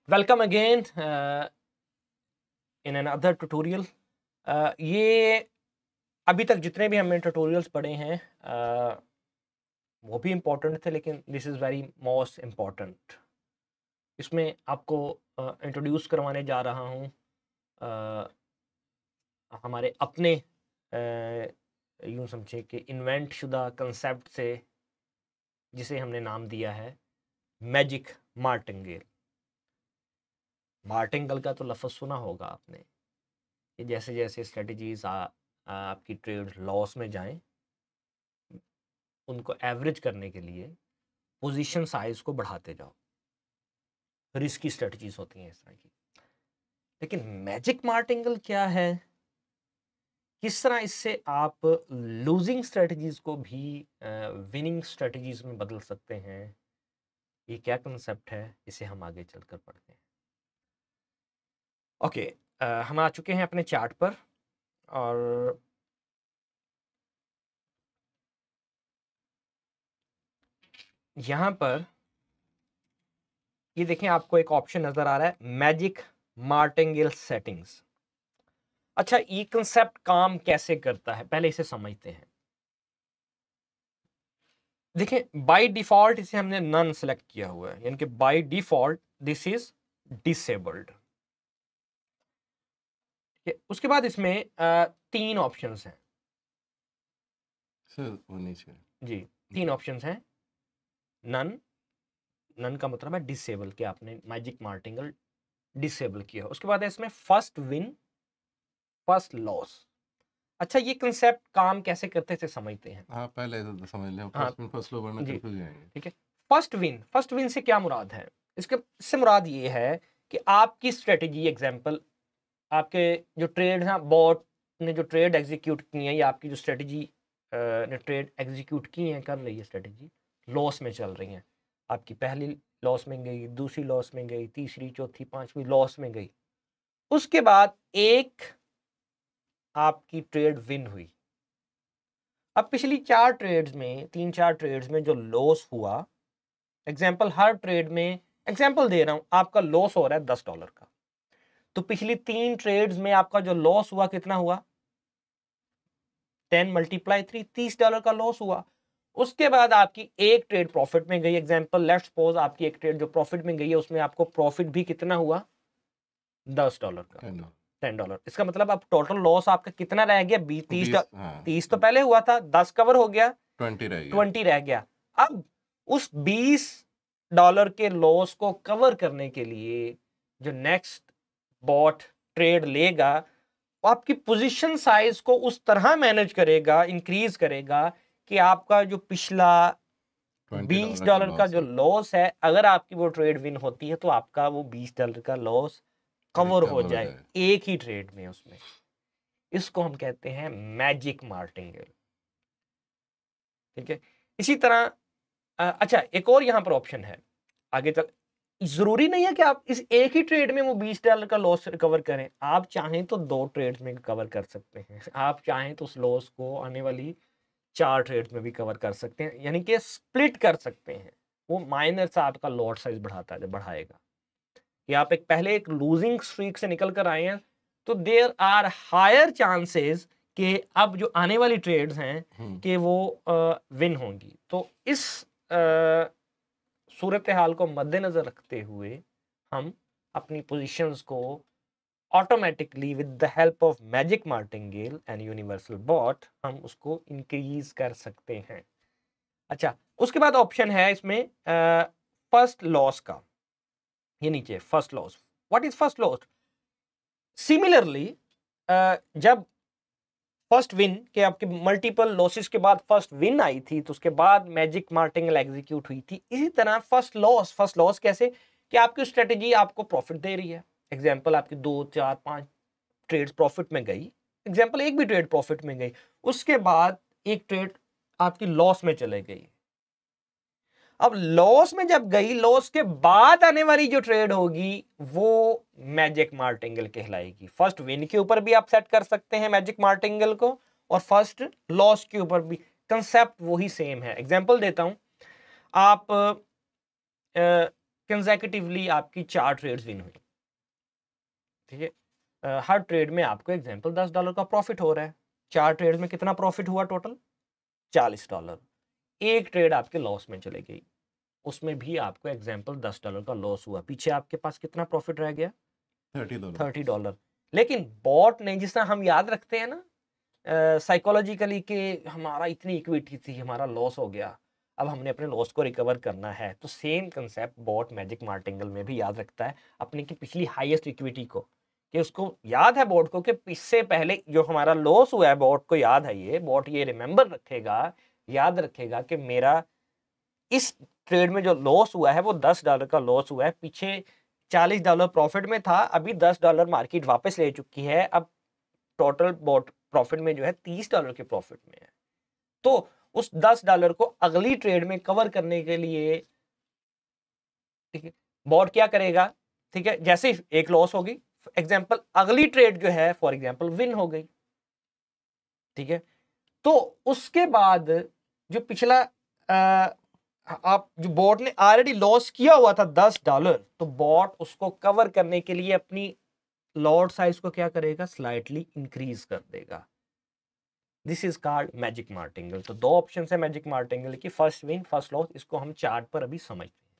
Welcome again in another tutorial. ये अभी तक जितने भी हमने ट्यूटोरियल्स पढ़े हैं वो भी इम्पोर्टेंट थे, लेकिन this is very most important. इसमें आपको इंट्रोड्यूस करवाने जा रहा हूँ हमारे अपने यूँ समझे कि इन्वेंट शुदा कंसेप्ट से, जिसे हमने नाम दिया है मैजिक मार्टिंगेल। मार्टिंगेल का तो लफ्ज़ सुना होगा आपने कि जैसे जैसे स्ट्रेटजीज आपकी ट्रेड लॉस में जाएं, उनको एवरेज करने के लिए पोजीशन साइज को बढ़ाते जाओ। रिस्की स्ट्रेटजीज होती हैं इस तरह की। लेकिन मैजिक मार्टिंगेल क्या है, किस तरह इससे आप लूजिंग स्ट्रेटजीज को भी विनिंग स्ट्रेटजीज में बदल सकते हैं, ये क्या कंसेप्ट है, इसे हम आगे चलकर पढ़ते हैं। ओके, हम आ चुके हैं अपने चार्ट पर और यहाँ पर ये देखें, आपको एक ऑप्शन नजर आ रहा है मैजिक मार्टिंगेल सेटिंग्स। अच्छा, ये कंसेप्ट काम कैसे करता है, पहले इसे समझते हैं। देखें, बाय डिफॉल्ट इसे हमने नन सेलेक्ट किया हुआ है, यानी कि by default this is disabled. उसके बाद इसमें तीन ऑप्शंस हैं जी, तीन ऑप्शंस हैं। नन, नन का मतलब है डिसेबल, कि आपने मैजिक मार्टिंगेल डिसेबल किया। उसके बाद है इसमें फर्स्ट विन फर्स्ट लॉस। अच्छा, ये कंसेप्ट काम कैसे करते थे समझते हैं। हाँ, पहले तो समझ लें। हाँ, फर्स्ट विन फर्स्ट लॉस में जी, कंफ्यूज जाएंगे। ठीक है। फर्स्ट विन से क्या मुराद है, इससे मुराद ये है कि आपकी स्ट्रेटजी, एग्जांपल आपके जो ट्रेड हैं, बॉट ने जो ट्रेड एग्जीक्यूट की है, या आपकी जो स्ट्रेटजी ने ट्रेड एग्जीक्यूट की है, कर रही है स्ट्रेटजी, लॉस में चल रही हैं। आपकी पहली लॉस में गई, दूसरी लॉस में गई, तीसरी चौथी पांचवी लॉस में गई। उसके बाद एक आपकी ट्रेड विन हुई। अब पिछली चार ट्रेड्स में, तीन चार ट्रेड्स में जो लॉस हुआ, एग्जांपल हर ट्रेड में, एग्जांपल दे रहा हूं, आपका लॉस हो रहा है $10 का, तो पिछली तीन ट्रेड्स में आपका जो लॉस हुआ कितना हुआ, 10 × 3 $30 का लॉस हुआ। उसके बाद आपकी एक ट्रेड प्रॉफिट में गई, एग्जांपल लेट्स सपोज आपकी एक ट्रेड जो प्रॉफिट में गई है, उसमें आपको प्रॉफिट भी कितना हुआ, $10 का, $10। इसका मतलब अब टोटल लॉस आपका कितना रह गया, 30 तो पहले हुआ था, 10 कवर हो गया, 20 रह गया। अब उस $20 के लॉस को कवर करने के लिए जो नेक्स्ट बॉट ट्रेड लेगा, वो आपकी पोजीशन साइज को उस तरह मैनेज करेगा, इंक्रीज करेगा कि आपका जो पिछला $20 का जो लॉस है, अगर आपकी वो ट्रेड विन होती है तो आपका वो $20 का लॉस कवर हो जाए एक ही ट्रेड में उसमें। इसको हम कहते हैं मैजिक मार्टिंगेल। ठीक है। इसी तरह अच्छा, एक और यहां पर ऑप्शन है आगे तक। जरूरी नहीं है कि आप इस एक ही ट्रेड में वो $20 का लॉस रिकवर करें, आप चाहें तो दो ट्रेड्स में कवर कर सकते हैं, आप चाहें तो उस लॉस को आने वाली चार ट्रेड्स में भी कवर कर सकते हैं, यानी कि स्प्लिट कर सकते हैं। वो माइनर सा आपका लॉट साइज बढ़ाएगा कि आप पहले एक लूजिंग स्ट्रीक से निकल कर आए हैं, तो देयर आर हायर चांसेस कि अब जो आने वाली ट्रेड्स हैं कि वो विन होंगी। तो इस सूरत हाल को मद्देनजर रखते हुए हम अपनी पोजीशंस को automatically with the help of magic martingale and universal bot हम उसको इंक्रीज कर सकते हैं। अच्छा, उसके बाद ऑप्शन है इसमें फर्स्ट लॉस का, ये नीचे first loss. What is first loss? Similarly जब फर्स्ट विन के आपके मल्टीपल लॉसेस के बाद फर्स्ट विन आई थी, तो उसके बाद मैजिक मार्टिंगेल एग्जीक्यूट हुई थी। इसी तरह फर्स्ट लॉस कैसे, कि आपकी स्ट्रेटजी आपको प्रॉफिट दे रही है, एग्जांपल आपकी 2 4 5 ट्रेड्स प्रॉफिट में गई, एग्जांपल एक भी ट्रेड प्रॉफिट में गई, उसके बाद एक ट्रेड आपकी लॉस में चले गई। अब लॉस में जब गई, लॉस के बाद आने वाली जो ट्रेड होगी वो मैजिक मार्टिंगेल कहलाएगी। फर्स्ट विन के ऊपर भी आप सेट कर सकते हैं मैजिक मार्टिंगेल को, और फर्स्ट लॉस के ऊपर भी। कंसेप्ट वही सेम है। एग्जांपल देता हूं, आप कंसेक्यूटिवली आपकी 4 ट्रेड्स विन हुई, ठीक है। हर ट्रेड में आपको एग्जांपल $10 का प्रॉफिट हो रहा है, 4 ट्रेड में कितना प्रॉफिट हुआ टोटल? $40। एक ट्रेड आपके लॉस में चले गई, उसमें भी आपको एग्जांपल $10 का लॉस हुआ, पीछे आपके पास कितना प्रॉफिट रह गया? $30। लेकिन बॉट ने, जिस तरह हम याद रखते हैं ना साइकोलॉजिकली कि हमारा इतनी इक्विटी थी, हमारा लॉस हो गया, अब हमने अपने लॉस को रिकवर करना है, तो same concept bot magic martingale में भी याद रखता है अपनी की पिछली हाईएस्ट इक्विटी को, कि उसको याद है बॉट को कि इससे पहले जो हमारा लॉस हुआ है, बॉट को याद है, ये बॉट ये रिमेंबर रखेगा, याद रखेगा कि मेरा इस ट्रेड में जो लॉस हुआ है वो $10 का लॉस हुआ है, पीछे $40 प्रॉफिट में था, अभी $10 मार्केट वापस ले चुकी है, अब टोटल बॉट प्रॉफिट में जो है $30 के प्रॉफिट में है। तो उस $10 को अगली ट्रेड में कवर करने के लिए, ठीक है, बॉट क्या करेगा, ठीक है, जैसे एक लॉस होगी, एग्जांपल अगली ट्रेड जो है फॉर एग्जांपल विन हो गई, ठीक है, तो उसके बाद जो पिछला आप जो बॉट ने ऑलरेडी लॉस किया हुआ था $10, तो बॉट उसको कवर करने के लिए अपनी लॉट साइज को क्या करेगा, स्लाइटली इंक्रीज कर देगा। This is called magic martingale. तो 2 ऑप्शन है मैजिक मार्टिंगल की, फर्स्ट विन फर्स्ट लॉस, इसको हम चार्ट पर अभी समझते हैं।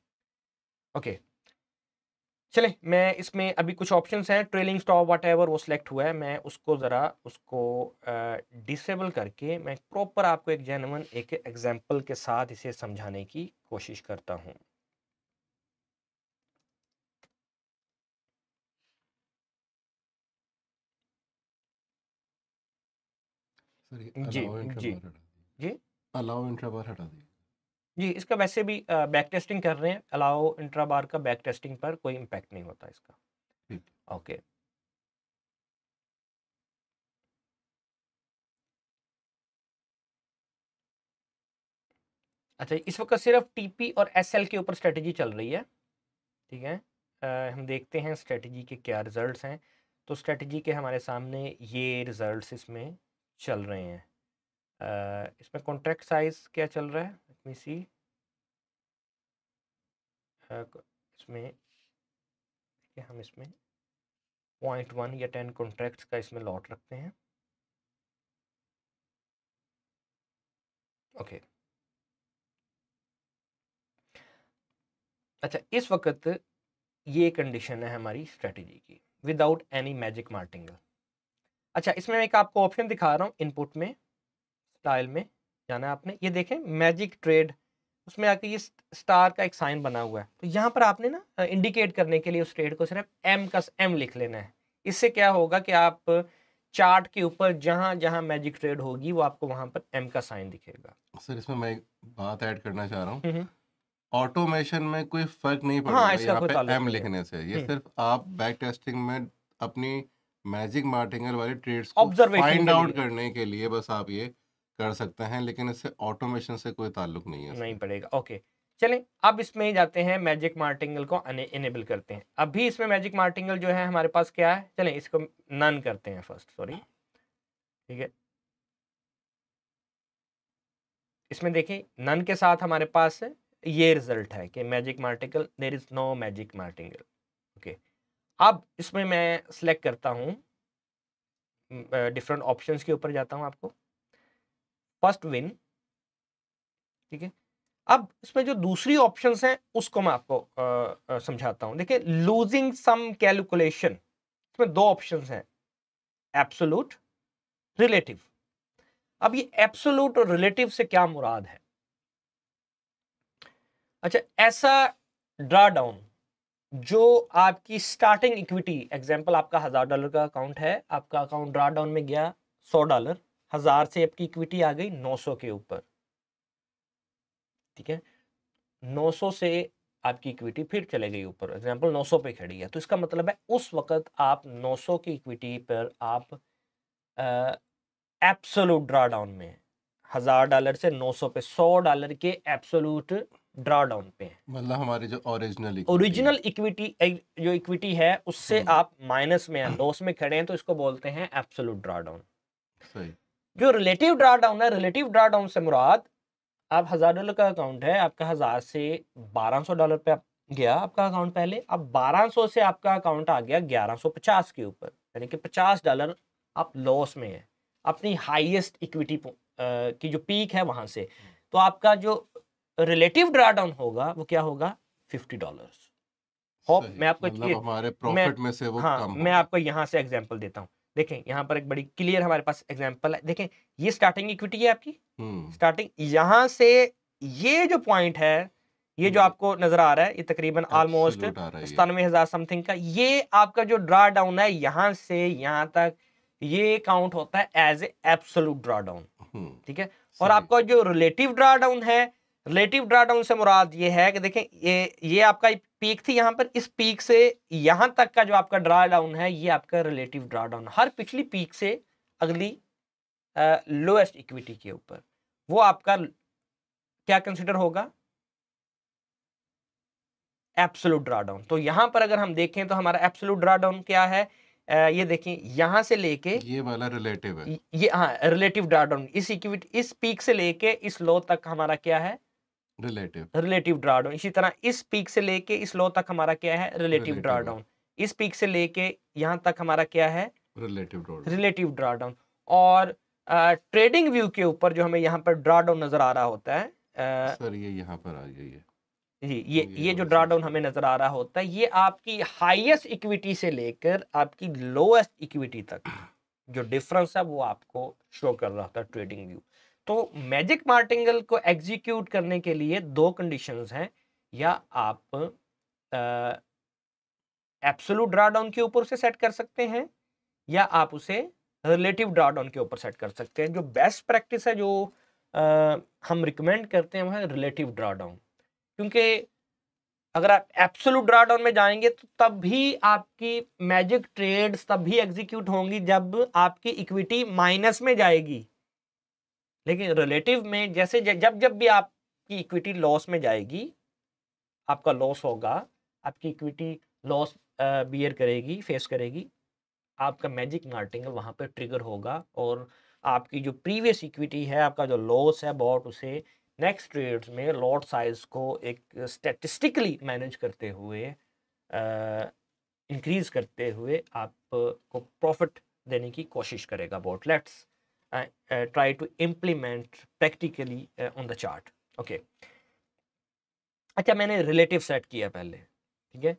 ओके, चले मैं इसमें अभी कुछ ऑप्शंस हैं, ट्रेलिंग स्टॉप वट एवर वो सिलेक्ट हुआ है, मैं उसको ज़रा उसको डिसेबल करके मैं प्रॉपर आपको एक जेन्युइन एक एग्जांपल के साथ इसे समझाने की कोशिश करता हूँ। जी जी जी अलाउ इंट्राबार हटा दी जी, इसका वैसे भी बैक टेस्टिंग कर रहे हैं, अलाउ इंट्राबार का बैक टेस्टिंग पर कोई इम्पैक्ट नहीं होता इसका। ओके, अच्छा, इस वक्त सिर्फ टीपी और एसएल के ऊपर स्ट्रेटजी चल रही है, ठीक है। हम देखते हैं स्ट्रेटजी के क्या रिजल्ट्स हैं। तो स्ट्रेटजी के हमारे सामने ये रिजल्ट्स इसमें चल रहे हैं। इसमें कॉन्ट्रैक्ट साइज क्या चल रहा है, लेट मी सी। इसमें हम इसमें 0.1 या 10 कॉन्ट्रैक्ट्स का इसमें लॉट रखते हैं। ओके, अच्छा, इस वक्त ये कंडीशन है हमारी स्ट्रेटजी की विदाउट एनी मैजिक मार्टिंगल। अच्छा, इसमें मैं एक आपको ऑप्शन दिखा रहा हूँ, इनपुट में स्टाइल में जाना है आपने, ये देखें मैजिक ट्रेड, उसमें आके ये स्टार का एक साइन बना हुआ है, तो यहाँ पर आपने ना इंडिकेट करने के लिए उस ट्रेड को सिर्फ M लिख लेना है। इससे क्या होगा कि आप चार्ट के ऊपर जहां जहां मैजिक ट्रेड होगी वो आपको वहां पर M का साइन दिखेगा। सर इसमें मैं एक बात ऐड करना चाह रहा हूँ, हम्म, ऑटोमेशन में कोई फर्क नहीं हाँ, पड़ेगा इसका यहाँ कोई पे ताल्लुक एम नहीं है। लिखने से, ये सिर्फ आप बैक टेस्टिंग में अपनी मैजिक मार्टिंगल वाली ट्रेड्स को ऑब्जर्वेशन फाइंड के आउट लिए करने के लिए बस आप ये कर सकते हैं, लेकिन इससे ऑटोमेशन से कोई ताल्लुक नहीं है नहीं इसका। पड़ेगा। ओके, चलें अब इसमें जाते हैं, मैजिक मार्टिंगल को इनेबल करते हैं। अभी इसमें मैजिक मार्टिंगल जो है हमारे पास क्या है, चलें इसको नन करते हैं फर्स्ट, सॉरी, ठीक है। इसमें देखें नन के साथ हमारे पास ये रिजल्ट है कि magic martingale, there is no magic martingale. Okay, अब इसमें मैं सिलेक्ट करता हूँ, डिफरेंट ऑप्शंस के ऊपर जाता हूँ, आपको फर्स्ट विन, ठीक है। अब इसमें जो दूसरी ऑप्शंस हैं उसको मैं आपको समझाता हूँ। देखिए, लूजिंग सम कैलकुलेशन, इसमें 2 ऑप्शंस हैं, एब्सोल्यूट, रिलेटिव। अब ये एब्सोल्यूट और रिलेटिव से क्या मुराद है? अच्छा, ऐसा ड्रा डाउन जो आपकी स्टार्टिंग इक्विटी, एग्जांपल आपका $1000 का अकाउंट है, आपका अकाउंट ड्रा डाउन में गया $100, 1000 से आपकी इक्विटी आ गई 900 के ऊपर, ठीक है। 900 से आपकी इक्विटी फिर चले गई ऊपर, एग्जांपल 900 पे खड़ी है, तो इसका मतलब है उस वक्त आप 900 की इक्विटी पर आप एब्सोल्यूट ड्रा डाउन में $1000 से 900 पे $100 के एब्सोल्यूट ड्रा डाउन पे, मतलब हमारी जो ओरिजिनल इक्विटी जो इक्विटी है उससे आप माइनस में हैं, लॉस में खड़े हैं, तो इसको बोलते हैं एब्सोल्यूट ड्रा डाउन। सही। जो रिलेटिव ड्रा डाउन है, रिलेटिव ड्रा डाउन से मुराद, आप $1000 का अकाउंट है आपका, 1000 से $1200 पे आप गया आपका अकाउंट पहले, अब 1200 से आपका अकाउंट आ गया 1150 के ऊपर, यानी कि $50 आप लॉस में है अपनी हाईएस्ट इक्विटी की जो पीक है वहां से। तो आपका जो रिलेटिव ड्रा डाउन होगा वो क्या होगा, $50। होप सही, मैं आपको मतलब हमारे मैं प्रॉफिट में से वो हाँ कम मैं होगा। आपको यहाँ से एग्जांपल देता हूँ। देखें यहाँ पर एक बड़ी क्लियर हमारे पास एग्जांपल है। देखें ये स्टार्टिंग इक्विटी है आपकी, स्टार्टिंग यहाँ से ये जो पॉइंट है, ये जो आपको नजर आ रहा है, ये तकरीबन ऑलमोस्ट एब्सोल्यूट आ रहा है ये। 97,000 समथिंग का, ये आपका जो ड्रा डाउन है यहाँ से यहाँ तक, ये काउंट होता है as a absolute drawdown. ठीक है, और सही। आपका जो रिलेटिव ड्रा डाउन है, रिलेटिव ड्रा डाउन से मुराद ये है कि देखें ये आपका पीक थी यहाँ पर, इस पीक से यहां तक का जो आपका ड्रा डाउन है ये आपका रिलेटिव ड्रा डाउन, हर पिछली पीक से अगली लोएस्ट इक्विटी के ऊपर वो आपका क्या कंसिडर होगा, एब्सोल्यूट ड्रा डाउन। तो यहां पर अगर हम देखें तो हमारा एब्सोल्यूट ड्रा डाउन क्या है, ये देखें यहां से लेके ये वाला रिलेटिव है, ये हाँ रिलेटिव ड्रा डाउन, इस इक्विटी इस पीक से लेके इस लो तक हमारा क्या है, रिलेटिव ड्रा डाउन। इसी तरह इस पीक से लेके इस लो तक हमारा क्या है, रिलेटिव ड्रा रिलेटिव है, डाउन। इस पीक से लेके यहां तक हमारा क्या है, relative draw down. Relative draw down. और ट्रेडिंग व्यू के ऊपर जो हमें यहाँ पर ड्रा डाउन नजर आ रहा होता है, सर ये यहाँ पर आ गई है, जी ये ये जो वाला ड्रा डाउन section हमें नजर आ रहा होता है, ये आपकी हाईएस्ट इक्विटी से लेकर आपकी लोएस्ट इक्विटी तक जो डिफरेंस है वो आपको शो कर रहा होता है ट्रेडिंग व्यू। तो मैजिक मार्टिंगल को एग्जीक्यूट करने के लिए दो कंडीशंस हैं, या आप एब्सोल्यूट ड्रा डाउन के ऊपर से सेट कर सकते हैं, या आप उसे रिलेटिव ड्रा डाउन के ऊपर सेट कर सकते हैं। जो बेस्ट प्रैक्टिस है, जो हम रिकमेंड करते हैं, वो है रिलेटिव ड्रा डाउन, क्योंकि अगर आप एब्सोल्यूट ड्रा डाउन में जाएंगे तो तब भी आपकी मैजिक ट्रेड्स तब भी एग्जीक्यूट होंगी जब आपकी इक्विटी माइनस में जाएगी। लेकिन रिलेटिव में जैसे जब जब भी आपकी इक्विटी लॉस में जाएगी, आपका लॉस होगा, आपकी इक्विटी लॉस बियर करेगी, फेस करेगी, आपका मैजिक मार्टिंगल वहां पर ट्रिगर होगा और आपकी जो प्रीवियस इक्विटी है, आपका जो लॉस है बॉट, उसे नेक्स्ट ट्रेड्स में लॉट साइज को एक स्टैटिस्टिकली मैनेज करते हुए, इंक्रीज करते हुए आपको प्रॉफिट देने की कोशिश करेगा bot. Let's try to implement practically on the chart. Okay, अच्छा मैंने रिलेटिव सेट किया पहले, ठीक है।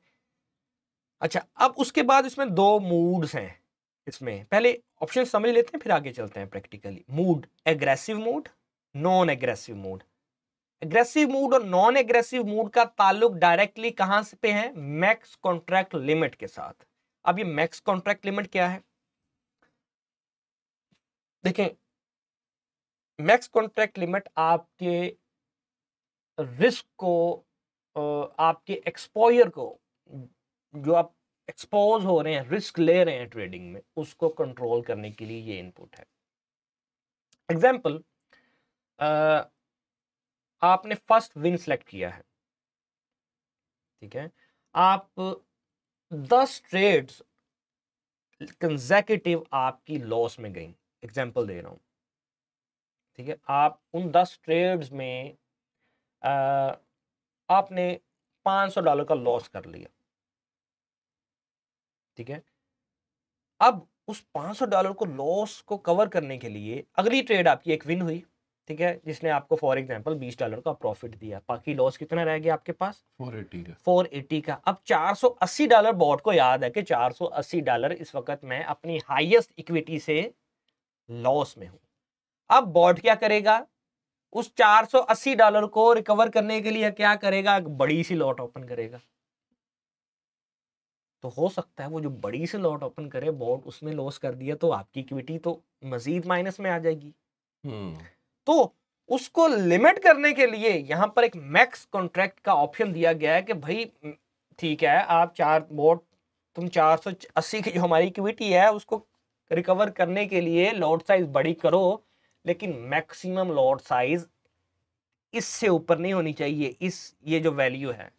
अच्छा अब उसके बाद इसमें दो मूड्स हैं, इसमें पहले ऑप्शन समझ लेते हैं फिर आगे चलते हैं practically. Mood, aggressive mood, non aggressive mood. Aggressive mood और नॉन एग्रेसिव मूड का ताल्लुक डायरेक्टली कहां से पे है, मैक्स कॉन्ट्रैक्ट लिमिट के साथ। अब ये मैक्स कॉन्ट्रैक्ट लिमिट क्या है, देखें मैक्स कॉन्ट्रैक्ट लिमिट आपके रिस्क को, आपके एक्सपोजर को, जो आप एक्सपोज हो रहे हैं, रिस्क ले रहे हैं ट्रेडिंग में, उसको कंट्रोल करने के लिए ये इनपुट है। एग्जाम्पल, आपने फर्स्ट विन सेलेक्ट किया है, ठीक है, आप 10 ट्रेड्स कंसेक्यूटिव आपकी लॉस में गई, एग्जाम्पल दे रहा हूं, ठीक है। आप उन 10 ट्रेड्स में आपने $500 का लॉस कर लिया, ठीक है। अब उस $500 को लॉस को कवर करने के लिए अगली ट्रेड आपकी एक विन हुई, ठीक है, जिसने आपको फॉर एग्जांपल $20 का प्रॉफिट दिया। बाकी लॉस कितना रह गया आपके पास, 480 का। अब $480 बॉट को याद है कि $480 इस वक्त मैं अपनी हाईएस्ट इक्विटी से लॉस में हूं। अब बॉट क्या करेगा, उस $480 को रिकवर करने के लिए क्या करेगा, एक बड़ी सी लॉट ओपन करेगा। तो हो सकता है वो जो बड़ी सी लॉट ओपन करे बॉट, उसमें लॉस कर दिया तो आपकी इक्विटी तो मजीद माइनस में आ जाएगी। तो उसको लिमिट करने के लिए यहां पर एक मैक्स कॉन्ट्रैक्ट का ऑप्शन दिया गया है कि भाई ठीक है, आप तुम 480 की जो हमारी इक्विटी है उसको रिकवर करने के लिए लॉट साइज बड़ी करो, लेकिन मैक्सिमम लॉट साइज इससे ऊपर नहीं होनी चाहिए। ये जो वैल्यू है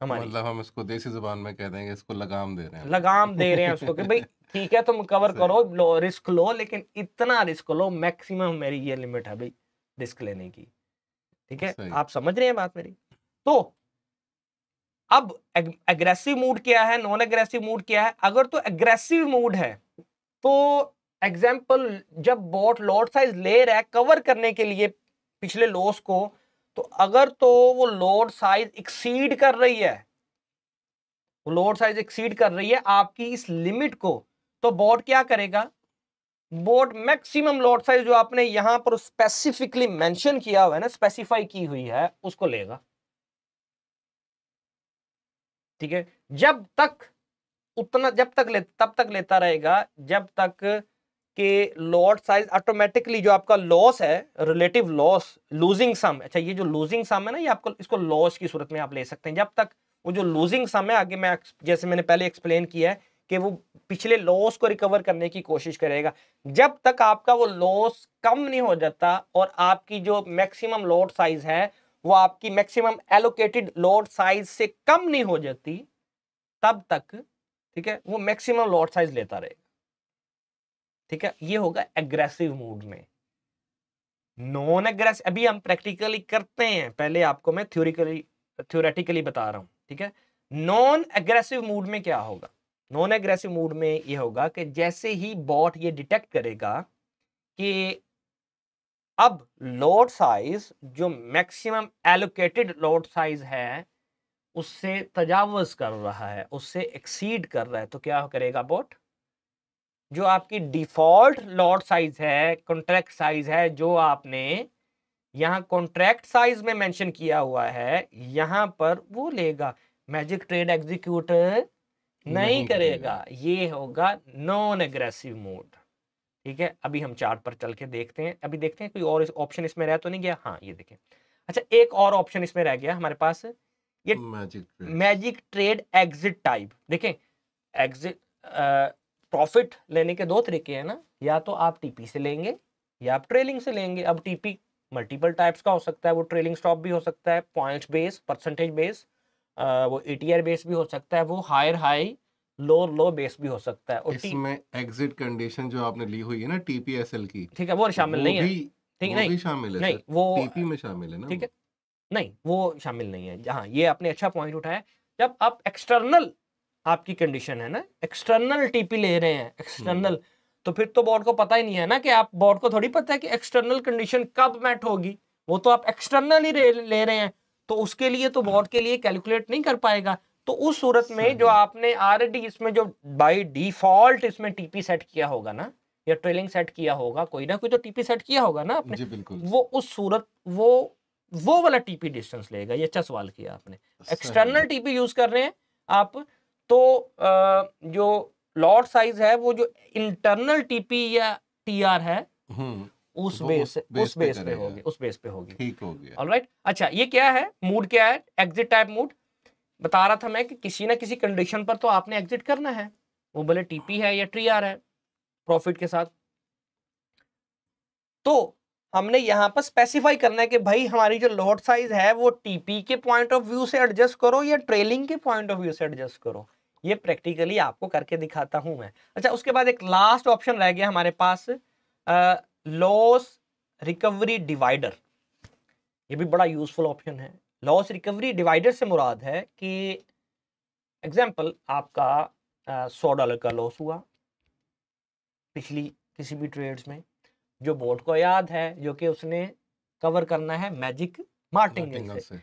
हमारी, मतलब हम इसको देसी जुबान में कह देंगे, इसको लगाम दे रहे हैं, लगाम दे रहे हैं उसको कि भाई ठीक है तुम कवर करो, रिस्क लो, लेकिन इतना रिस्क लो, मैक्सिमम मेरी ये लिमिट है भाई रिस्क लेने की, ठीक है। आप समझ रहे हैं बात मेरी। तो अब एग्रेसिव मूड क्या है, नॉन एग्रेसिव मूड क्या है? अगर तो एग्रेसिव मूड है तो एग्जाम्पल जब बॉट लॉट साइज ले रहा है कवर करने के लिए पिछले लॉस को, तो अगर तो वो लॉट साइज एक्सीड कर रही है, वो लॉट साइज एक्सीड कर रही है आपकी इस लिमिट को, तो बॉट क्या करेगा? बोट मैक्सिमम लॉट साइज जो आपने यहां पर स्पेसिफिकली मेंशन किया हुआ है ना, स्पेसिफाई की हुई है, उसको लेगा। ठीक है, जब तक उतना, तब तक लेता रहेगा जब तक कि लॉट साइज ऑटोमेटिकली, जो आपका लॉस है, रिलेटिव लॉस, लूजिंग सम, अच्छा ये जो लूजिंग सम है ना, ये आपको इसको लॉस की सूरत में आप ले सकते हैं। जब तक वो जो लूजिंग सम है, आगे मैं जैसे मैंने पहले एक्सप्लेन किया है कि वो पिछले लॉस को रिकवर करने की कोशिश करेगा, जब तक आपका वो लॉस कम नहीं हो जाता और आपकी जो मैक्सिमम लॉट साइज है वो आपकी मैक्सिमम एलोकेटेड लॉट साइज से कम नहीं हो जाती, तब तक, ठीक है, वो मैक्सिमम लॉट साइज लेता रहेगा। ठीक है, ये होगा एग्रेसिव मूड में। नॉन एग्रेसिव अभी हम प्रैक्टिकली करते हैं, पहले आपको मैं थ्योरेटिकली बता रहा हूं। ठीक है, नॉन एग्रेसिव मूड में क्या होगा? नॉन एग्रेसिव मूड में ये होगा कि जैसे ही बॉट ये डिटेक्ट करेगा कि अब लोड साइज जो मैक्सिमम एलोकेटेड लोड साइज है उससे तजावज कर रहा है, उससे एक्सीड कर रहा है, तो क्या करेगा बॉट? जो आपकी डिफॉल्ट लॉट साइज है, कॉन्ट्रैक्ट साइज है, जो आपने यहां कॉन्ट्रैक्ट साइज में मेंशन किया हुआ है, यहां पर वो लेगा। मैजिक ट्रेड एग्जीक्यूटर नहीं करेगा, ये होगा नॉन एग्रेसिव मोड। ठीक है, अभी हम चार्ट पर चल के देखते हैं, अभी देखते हैं कोई और ऑप्शन इसमें रह तो नहीं गया। हाँ ये देखें, अच्छा एक और ऑप्शन इसमें रह गया हमारे पास, ये मैजिक ट्रेड एग्जिट टाइप। देखें, एग्जिट प्रॉफिट लेने के दो तरीके हैं ना, या तो आप टीपी से लेंगे या आप ट्रेलिंग से लेंगे। अब टीपी मल्टीपल टाइप्स का हो सकता है, वो ट्रेलिंग स्टॉप भी हो सकता है, पॉइंट्स बेस, परसेंटेज बेस, वो एटीआर बेस भी हो सकता है, वो हायर हाई लो बेस भी हो सकता है। और इसमें एग्जिट कंडीशन जो आपने ली हुई है ना टीपीएसएल की, ठीक है, वो शामिल नहीं है। ठीक, वो भी शामिल है नहीं सर, वो टीपी में शामिल है ना। ठीक है, नहीं वो शामिल नहीं है। हाँ ये आपने अच्छा पॉइंट उठाया, जब आप एक्सटर्नल आपकी कंडीशन है ना, एक्सटर्नल टीपी ले रहे हैं, एक्सटर्नल, तो फिर तो बोर्ड को पता ही नहीं है ना, कि आप बोर्ड को थोड़ी पता है कि एक्सटर्नल कंडीशन कब मैट होगी, वो तो आप एक्सटर्नल ही ले रहे हैं, तो उसके लिए तो बोर्ड के लिए कैलकुलेट नहीं कर पाएगा। तो उस सूरत में जो आपने ऑलरेडी इसमें जो बाय डिफॉल्ट इसमें टीपी सेट किया होगा ना, या ट्रेलिंग सेट किया होगा, कोई ना कोई तो टीपी सेट किया होगा ना आपने, जी बिल्कुल, वो उस सूरत वो वाला टीपी डिस्टेंस लेगा। ये अच्छा सवाल किया आपने। एक्सटर्नल टीपी यूज कर रहे हैं आप, तो जो लॉट साइज है वो जो इंटरनल टीपी या टीआर है उस बेस पे होगी। ठीक हो गया, ऑलराइट। अच्छा ये क्या है, मूड क्या है? Exit type mood. बता रहा था मैं कि किसी ना किसी कंडीशन पर तो आपने एग्जिट करना है, वो भले टीपी है या टीआर है, प्रॉफिट के साथ। तो हमने यहां पर स्पेसिफाई करना है कि भाई हमारी जो लॉट साइज है वो टीपी के पॉइंट ऑफ व्यू से एडजस्ट करो या ट्रेलिंग के पॉइंट ऑफ व्यू से एडजस्ट करो। ये प्रैक्टिकली आपको करके दिखाता हूं मैं। अच्छा उसके बाद एक लास्ट ऑप्शन रह गया हमारे पास, लॉस रिकवरी डिवाइडर। ये भी बड़ा यूजफुल ऑप्शन है। लॉस रिकवरी डिवाइडर से मुराद है कि एग्जाम्पल आपका $100 का लॉस हुआ पिछली किसी भी ट्रेड्स में, जो बोर्ड को याद है, जो कि उसने कवर करना है मैजिक मार्टिंगेल से।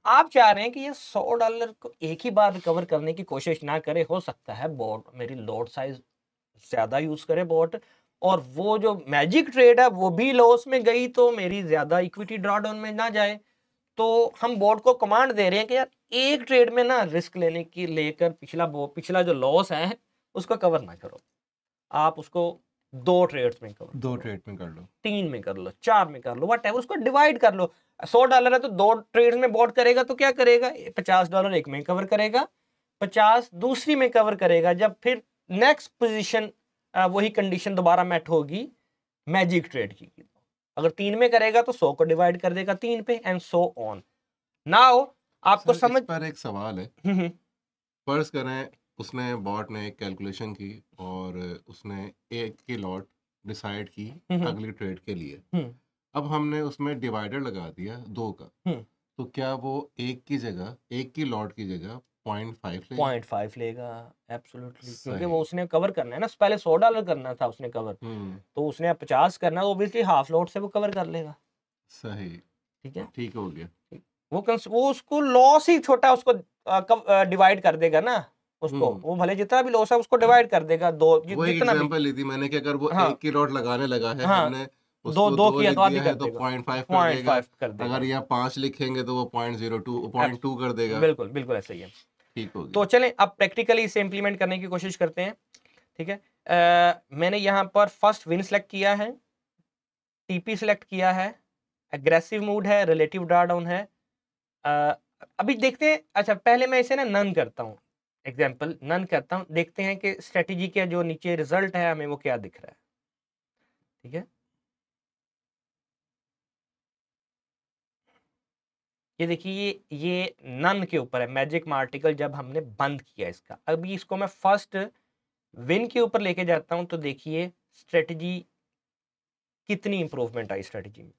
आप चाह रहे हैं कि ये $100 को एक ही बार रिकवर करने की कोशिश ना करे, हो सकता है बोर्ड मेरी लॉट साइज ज्यादा यूज करे बोर्ड, और वो जो मैजिक ट्रेड है वो भी लॉस में गई तो मेरी ज्यादा इक्विटी ड्रॉडाउन में ना जाए। तो हम बोर्ड को कमांड दे रहे हैं कि यार एक ट्रेड में ना रिस्क लेने की लेकर पिछला जो लॉस है उसको कवर ना करो, आप उसको 2 ट्रेड्स में करो, 2 ट्रेड में कर लो, 3 में कर लो, 4 में कर लो, वट उसको डिवाइड कर लो। $100 है तो 2 ट्रेड्स में बॉट करेगा तो क्या करेगा, $50 एक में कवर करेगा, 50 दूसरी में कवर करेगा। जब फिर नेक्स्ट पोजीशन वही कंडीशन दोबारा मैट होगी मैजिक ट्रेड की, अगर 3 में करेगा तो 100 को डिवाइड कर देगा 3 पे, एंड सो ऑन। नाउ आपको समझ पर एक सवाल है, फर्ज करें उसने बॉट ने एक कैलकुलेशन की और उसने एक की लॉट डिसाइड की अगली ट्रेड के लिए, अब हमने उसमें डिवाइडर लगा दिया 2 का, तो क्या वो एक की लॉट की जगह 0.5 लेगा? 0.5 लेगा, एब्सोल्युटली, क्योंकि सही। वो उसने कवर करना है ना, पहले $100 करना था उसने कवर, तो उसने अब 50 करना है, ऑब्वियसली हाफ लॉट से वो कवर कर लेगा। सही, ठीक है, ठीक हो गया। वो उसको लॉस ही छोटा उसको डिवाइड कर देगा ना, उसको वो भले जितना भी लॉस है उसको डिवाइड कर देगा दो वो एक जितना भी। एग्जांपल ली थी मैंने कि अगर वो हाँ एक की लॉट लगाने लगा है, हाँ, हमने दो उसको दो 2 किया लिख तो आधी दिया कर है तो देगा, 0.5 कर देगा। 0.5 कर देगा, अगर यहाँ 5 लिखेंगे तो वो 0.02 Abs- 0.2 कर देगा। बिल्कुल बिल्कुल ऐसा ही है। ठीक हो तो गया। चलें अब प्रैक्टिकली इसे इंप्लीमेंट करने की कोशिश करते हैं। ठीक है, मैंने यहाँ पर फर्स्ट विन सेलेक्ट किया है, टीपी सेलेक्ट किया है, एग्रेसिव मूड है, रिलेटिव ड्रॉडाउन है। अभी देखते हैं, अच्छा पहले मैं इसे ना नन करता हूँ, एग्जाम्पल नन करता हूँ, देखते हैं कि स्ट्रेटेजी के जो नीचे रिजल्ट है हमें वो क्या दिख रहा है। ठीक है, ये देखिए ये नन के ऊपर है, मैजिक मार्टिकल जब हमने बंद किया इसका। अभी इसको मैं फर्स्ट विन के ऊपर लेके जाता हूं, तो देखिए स्ट्रेटजी कितनी इंप्रूवमेंट आई स्ट्रेटजी में।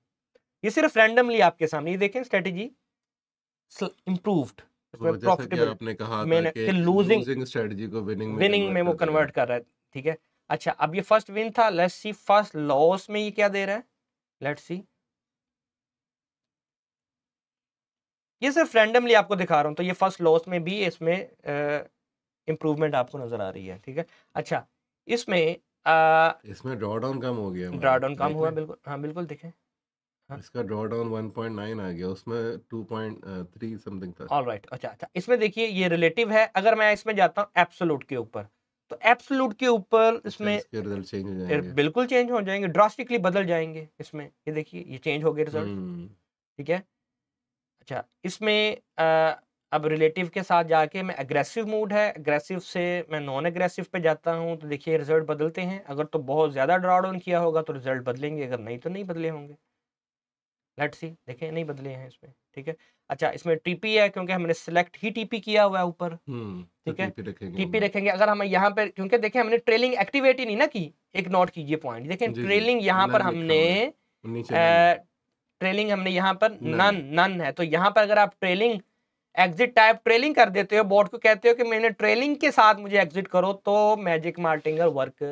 ये सिर्फ रैंडमली आपके सामने, ये देखें स्ट्रेटजी इंप्रूव्ड, इसमें वो जैसा कि प्रॉफिटेबल आपने कहा था मैंने कि लूजिंग लूजिंग स्ट्रेटजी को विनिंग में विनिंग में कन्वर्ट वो कर देगा। कन्वर्ट कर रहा है। ठीक है, अच्छा अब ये फर्स्ट विन था, लेट्स सी फर्स्ट लॉस में ये क्या दे रहा है, लेट्स सी। ये सिर्फ रैंडमली आपको दिखा रहा हूं, तो ये फर्स्ट लॉस में भी इसमें इंप्रूवमेंट आपको नजर आ रही है। ठीक है, अच्छा इसमें इसमें ड्रॉ डाउन कम हो गया हमारा, ड्रॉडाउन कम देख हुआ, लें। बिल्कुल हाँ बिल्कुल देखें। हाँ इसका ड्रॉ डाउन 1.9 आ गया, उसमें 2.3 समथिंग था। ऑलराइट, अच्छा अच्छा, इसमें देखिए ये रिलेटिव है, अगर मैं इसमें जाता हूँ एब्सोल्यूट के ऊपर, तो एब्सोल्यूट के ऊपर अच्छा, इसमें इसके रिजल्ट चेंज हो जाएंगे। बिल्कुल चेंज हो जाएंगे, ड्रास्टिकली बदल जाएंगे इसमें। ये देखिए ये चेंज हो गए रिजल्ट। हम्म ठीक है, अच्छा इसमें अब रिलेटिव के साथ जाके मैं एग्रेसिव मूड है, एग्रेसिव से मैं नॉन एग्रेसिव पे जाता हूँ, तो देखिए रिजल्ट बदलते हैं। अगर तो बहुत ज्यादा ड्रॉ डाउन किया होगा तो रिजल्ट बदलेंगे, अगर नहीं तो नहीं बदले होंगे। लेट्स सी, देखें नहीं बदले हैं इसमें। ठीक है, अच्छा इसमें टीपी है, क्योंकि हमने सिलेक्ट ही टीपी किया हुआ है ऊपर। तो ठीक है, टीपी रखेंगे टीपी हम। रखेंगे। अगर हम यहाँ पे, क्योंकि देखें हमने ट्रेलिंग एक्टिवेट ही नहीं ना की, एक नोट कीजिए पॉइंट, देखें जी जी, ट्रेलिंग यहाँ पर नन लिखा हमने हुआ है, नीचे नन है। ट्रेलिंग हमने यहाँ पर नन। नन नन है, तो यहाँ पर अगर आप ट्रेलिंग एग्जिट टाइप ट्रेलिंग कर देते हो, बोर्ड को कहते हो कि मैंने ट्रेलिंग के साथ मुझे एग्जिट करो, तो मैजिक मार्टिंगर वर्क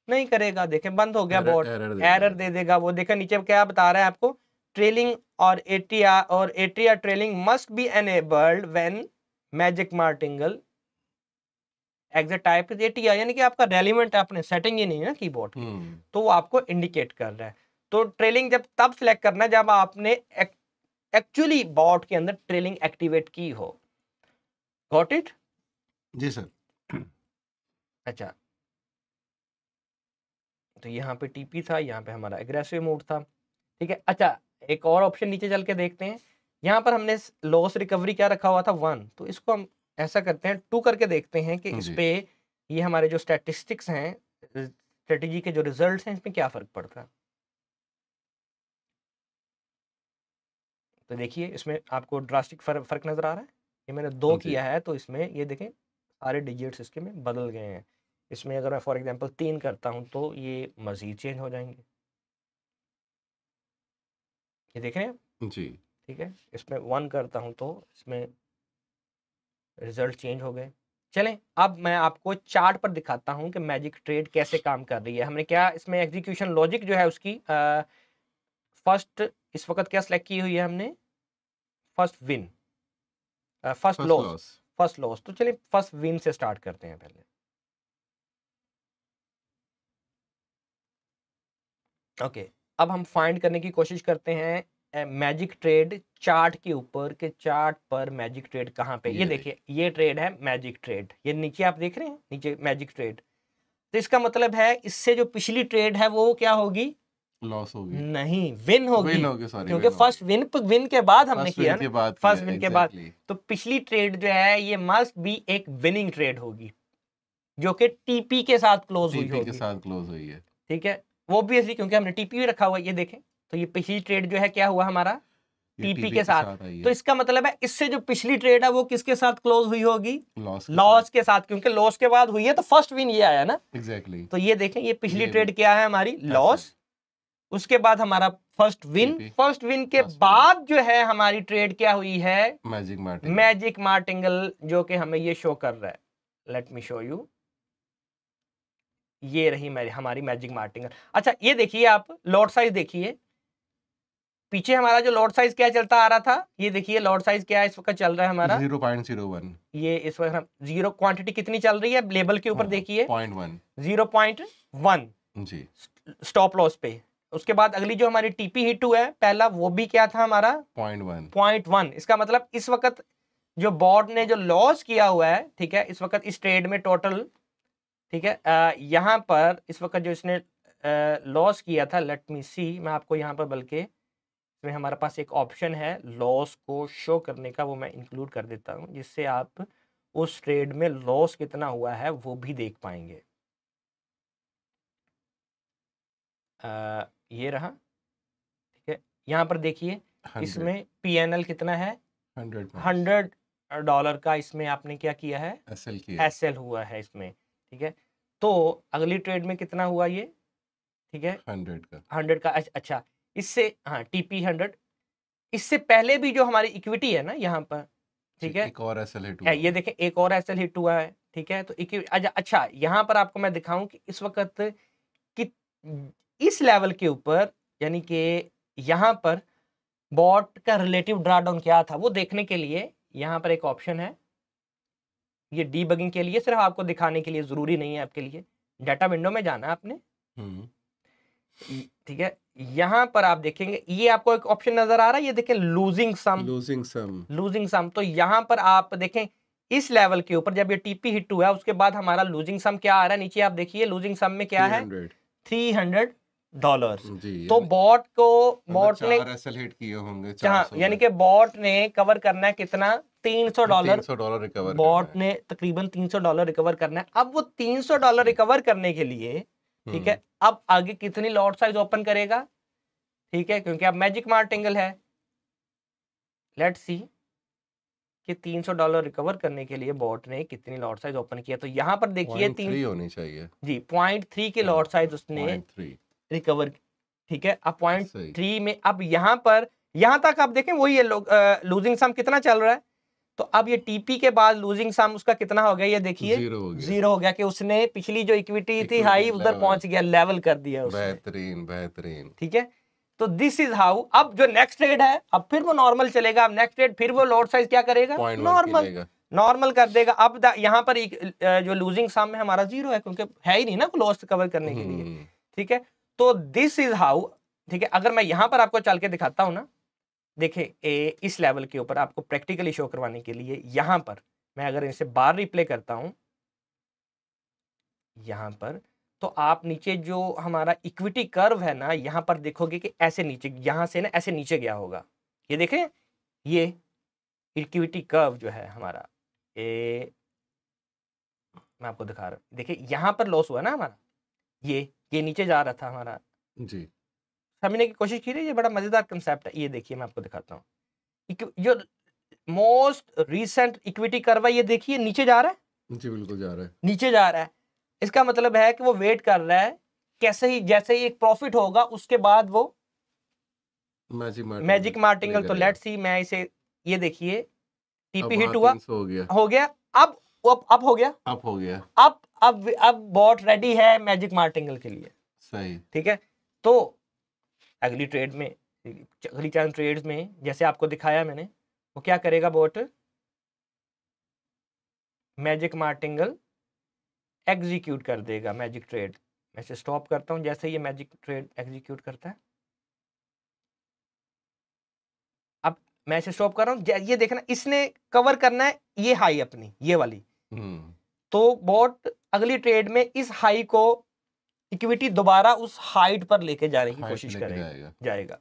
नहीं करेगा। देखें बंद हो गया बोर्ड, एरर दे एरर देगा। दे देगा। वो देखें नीचे क्या बता रहा है आपको, ट्रेलिंग और ATR trailing must be enabled when magic martingale exit type ATR, यानी कि आपका रेलिवेंट आपने सेटिंग ही नहीं है ना कीबोर्ड की, तो वो आपको इंडिकेट कर रहा है। तो ट्रेलिंग जब तब सिलेक्ट करना है जब आपने एक्चुअली बोर्ड के अंदर ट्रेलिंग एक्टिवेट की हो। Got it? जी सर। अच्छा, तो यहाँ पे टीपी था, यहाँ पे हमारा एग्रेसिव मोड था। ठीक है, अच्छा एक और ऑप्शन नीचे चल के देखते हैं। यहाँ पर हमने लॉस रिकवरी क्या रखा हुआ था 1, तो इसको हम ऐसा करते हैं 2 करके देखते हैं कि इस जी। पे ये हमारे जो स्टैटिस्टिक्स हैं, स्ट्रेटेजी के जो रिजल्ट्स हैं, इसमें क्या फर्क पड़ता है। तो देखिए इसमें आपको ड्रास्टिक फर्क नजर आ रहा है। ये मैंने 2 जी। किया है, तो इसमें ये देखें सारे डिजिट्स इसके में बदल गए हैं। इसमें अगर मैं फॉर एग्जांपल 3 करता हूं, तो ये मजीद चेंज हो जाएंगे, ये देख रहे हैं। जी। ठीक है, इसमें 1 करता हूं तो इसमें रिजल्ट चेंज हो गए। चलें अब मैं आपको चार्ट पर दिखाता हूं कि मैजिक ट्रेड कैसे काम कर रही है। हमने क्या इसमें एग्जीक्यूशन लॉजिक जो है उसकी फर्स्ट इस वक्त क्या सिलेक्ट की हुई है हमने, first win, first loss, loss. First loss. तो चलिए फर्स्ट विन से स्टार्ट करते हैं पहले। ओके, अब हम फाइंड करने की कोशिश करते हैं मैजिक ट्रेड चार्ट के ऊपर, कि चार्ट पर मैजिक ट्रेड कहाँ पे। ये देखिए ये ट्रेड है मैजिक ट्रेड, ये नीचे आप देख रहे हैं नीचे मैजिक ट्रेड। तो इसका मतलब है इससे जो पिछली ट्रेड है वो क्या होगी, लॉस होगी, नहीं विन होगी, विन होगी, सॉरी, क्योंकि फर्स्ट विन के बाद हमने फर्स्ट किया विन के ना, बाद फर्स्ट किया, विन के बाद। एग्जैक्टली। तो पिछली ट्रेड जो है ये मस्ट बी एक विनिंग ट्रेड होगी, जो कि टीपी के साथ क्लोज हुई टीपी के होगी। साथ क्लोज हुई है। ठीक है, वो ऑब्वियसली क्योंकि हमने टीपी भी रखा हुआ है। ये देखें, तो ये पिछली ट्रेड जो है क्या हुआ हमारा, ये टीपी के साथ। आई है। तो इसका मतलब है इससे जो पिछली ट्रेड है वो किसके साथ क्लोज हुई होगी, लॉस लॉस के साथ, क्योंकि लॉस के बाद हुई है तो फर्स्ट विन ये आया ना। एग्जैक्टली। तो ये देखें ये पिछली ये ट्रेड क्या है हमारी, लॉस, उसके बाद हमारा first win, TP, first win के first win। बाद जो है हमारी ट्रेड क्या हुई है, मैजिक मार्टिन। मैजिक मार्टिंगल, जो कि हमें ये शो कर रहा है। लेट मी शो यू, ये रही हमारी मैजिक मार्टिंगल। अच्छा ये देखिए आप लॉट साइज देखिए, पीछे हमारा जो लॉट साइज क्या चलता आ रहा था, ये देखिए लॉट साइज क्या इस वक्त चल रहा है हमारा 0.01। ये इस वक्त हम जीरो, क्वांटिटी कितनी चल रही है लेबल के ऊपर देखिए 0.1 0.1 जी स्टॉप लॉस पे। उसके बाद अगली जो हमारी टीपी हिट हुआ है पहला, वो भी क्या था हमारा 0.1। इसका मतलब इस वक्त जो बॉट ने जो लॉस किया हुआ है, ठीक है, इस वक्त इस ट्रेड में टोटल, ठीक है, यहाँ पर इस वक्त जो इसने लॉस किया था, लेट मी सी, मैं आपको यहाँ पर बल्कि इसमें हमारे पास एक ऑप्शन है लॉस को शो करने का, वो मैं इंक्लूड कर देता हूँ जिससे आप उस ट्रेड में लॉस कितना हुआ है वो भी देख पाएंगे। ये रहा, ठीक है, यहाँ पर देखिए 100 इसमें PNL कितना है 100 $100 का, इसमें आपने क्या किया है एसएल किया। SL हुआ है इसमें, ठीक है। तो अगली ट्रेड में कितना हुआ ये, ठीक है 100 का। अच्छा इससे, हाँ TP 100, इससे पहले भी जो हमारी इक्विटी है ना यहाँ पर, ठीक है, एक और एसएल हिट हुआ। ये देखें एक और SL हिट हुआ है, ठीक है। तो अच्छा यहाँ पर आपको मैं दिखाऊं कि इस वक्त कि इस लेवल के ऊपर, यानी कि यहाँ पर बॉट का रिलेटिव ड्रॉडाउन क्या था वो देखने के लिए यहाँ पर एक ऑप्शन है, ये डीबगिंग के लिए, सिर्फ आपको दिखाने के लिए, जरूरी नहीं है आपके लिए। डाटा विंडो में जाना है आपने, ठीक है, यहाँ पर आप देखेंगे ये आपको एक ऑप्शन नजर आ रहा है, ये देखें लूजिंग सम। तो यहाँ पर आप देखें इस लेवल के ऊपर जब ये टीपी हिट हुआ है उसके बाद हमारा लूजिंग सम क्या आ रहा है, नीचे आप देखिए लूजिंग सम में क्या है $300। तो बॉट ने एसएल हिट किए होंगे, यानी कि बॉट ने कवर करना है कितना, $300 रिकवर, बॉट ने तकरीबन $300 रिकवर करना है। अब वो $300 रिकवर करने के लिए, ठीक है, अब आगे कितनी लॉट साइज ओपन करेगा, ठीक है, क्योंकि अब मैजिक मार्टिंगल है। लेट्स सी कि $300 रिकवर करने के लिए बॉट ने कितनी लॉट साइज ओपन किया। तो यहाँ पर देखिए 0.3 होनी चाहिए जी, 0.3 की लॉट साइज उसने 0.3 रिकवर, ठीक है। अब 0.3 में अब यहाँ पर यहाँ तक आप देखें वही है, लूजिंग सम कितना चल रहा है। तो अब ये टीपी के बाद लूजिंग सम उसका कितना हो गया, ये देखिए 0 हो गया कि उसने पिछली जो इक्विटी थी हाई उधर पहुंच गया, लेवल कर दिया उसने। बेहतरीन, ठीक है। तो दिस इज हाउ, अब जो नेक्स्ट ट्रेड है अब फिर वो नॉर्मल चलेगा, अब नेक्स्ट ट्रेड फिर वो लॉट साइज क्या करेगा, नॉर्मल कर देगा। अब यहाँ पर जो लूजिंग सम है हमारा 0 है, क्योंकि है ही नहीं ना लॉस कवर करने के लिए, ठीक है। तो दिस इज हाउ, ठीक है। अगर मैं यहाँ पर आपको चल के दिखाता हूँ ना, देखें इस लेवल के ऊपर आपको प्रैक्टिकली शो करवाने के लिए, यहाँ पर मैं अगर इसे बार रिप्ले करता हूं यहाँ पर, तो आप नीचे जो हमारा इक्विटी कर्व है ना, यहाँ पर देखोगे कि ऐसे नीचे, यहाँ से ना ऐसे नीचे गया होगा। ये देखें, ये इक्विटी कर्व जो है हमारा, मैं आपको दिखा रहा हूं, देखिए यहाँ पर लॉस हुआ ना हमारा, ये नीचे जा रहा था हमारा जी, समझने की कोशिश कीजिए, ये बड़ा मजेदार कंसेप्ट है। ये देखिए मैं आपको दिखाता हूँ, जो मोस्ट रीसेंट इक्विटी कर्व है, ये देखिए नीचे जा रहा है जी, बिल्कुल जा रहा है, नीचे जा रहा है। इसका मतलब है कि वो वेट कर रहा है, कैसे ही जैसे ही एक प्रॉफिट होगा उसके बाद वो मैजिक मार्टिंगल। तो लेट्स सी, मैं इसे, ये देखिए टीपी हिट हुआ, हो गया, अब हो गया, अब बॉट रेडी है मैजिक मार्टिंगल के लिए, सही, ठीक है। तो अगली ट्रेड में, अगली चांद ट्रेड्स में जैसे आपको दिखाया मैंने, वो क्या करेगा बॉट, मैजिक मार्टिंगल एग्जीक्यूट कर देगा मैजिक ट्रेड। मैं इसे स्टॉप करता हूं, जैसे ये मैजिक ट्रेड एग्जीक्यूट करता है, अब मैं इसे स्टॉप कर रहा हूं, ये देखना इसने कवर करना है ये हाई अपनी, ये वाली। तो बॉट अगली ट्रेड में इस हाई को, इक्विटी दोबारा उस हाइट पर लेके जाने की कोशिश जाएगा।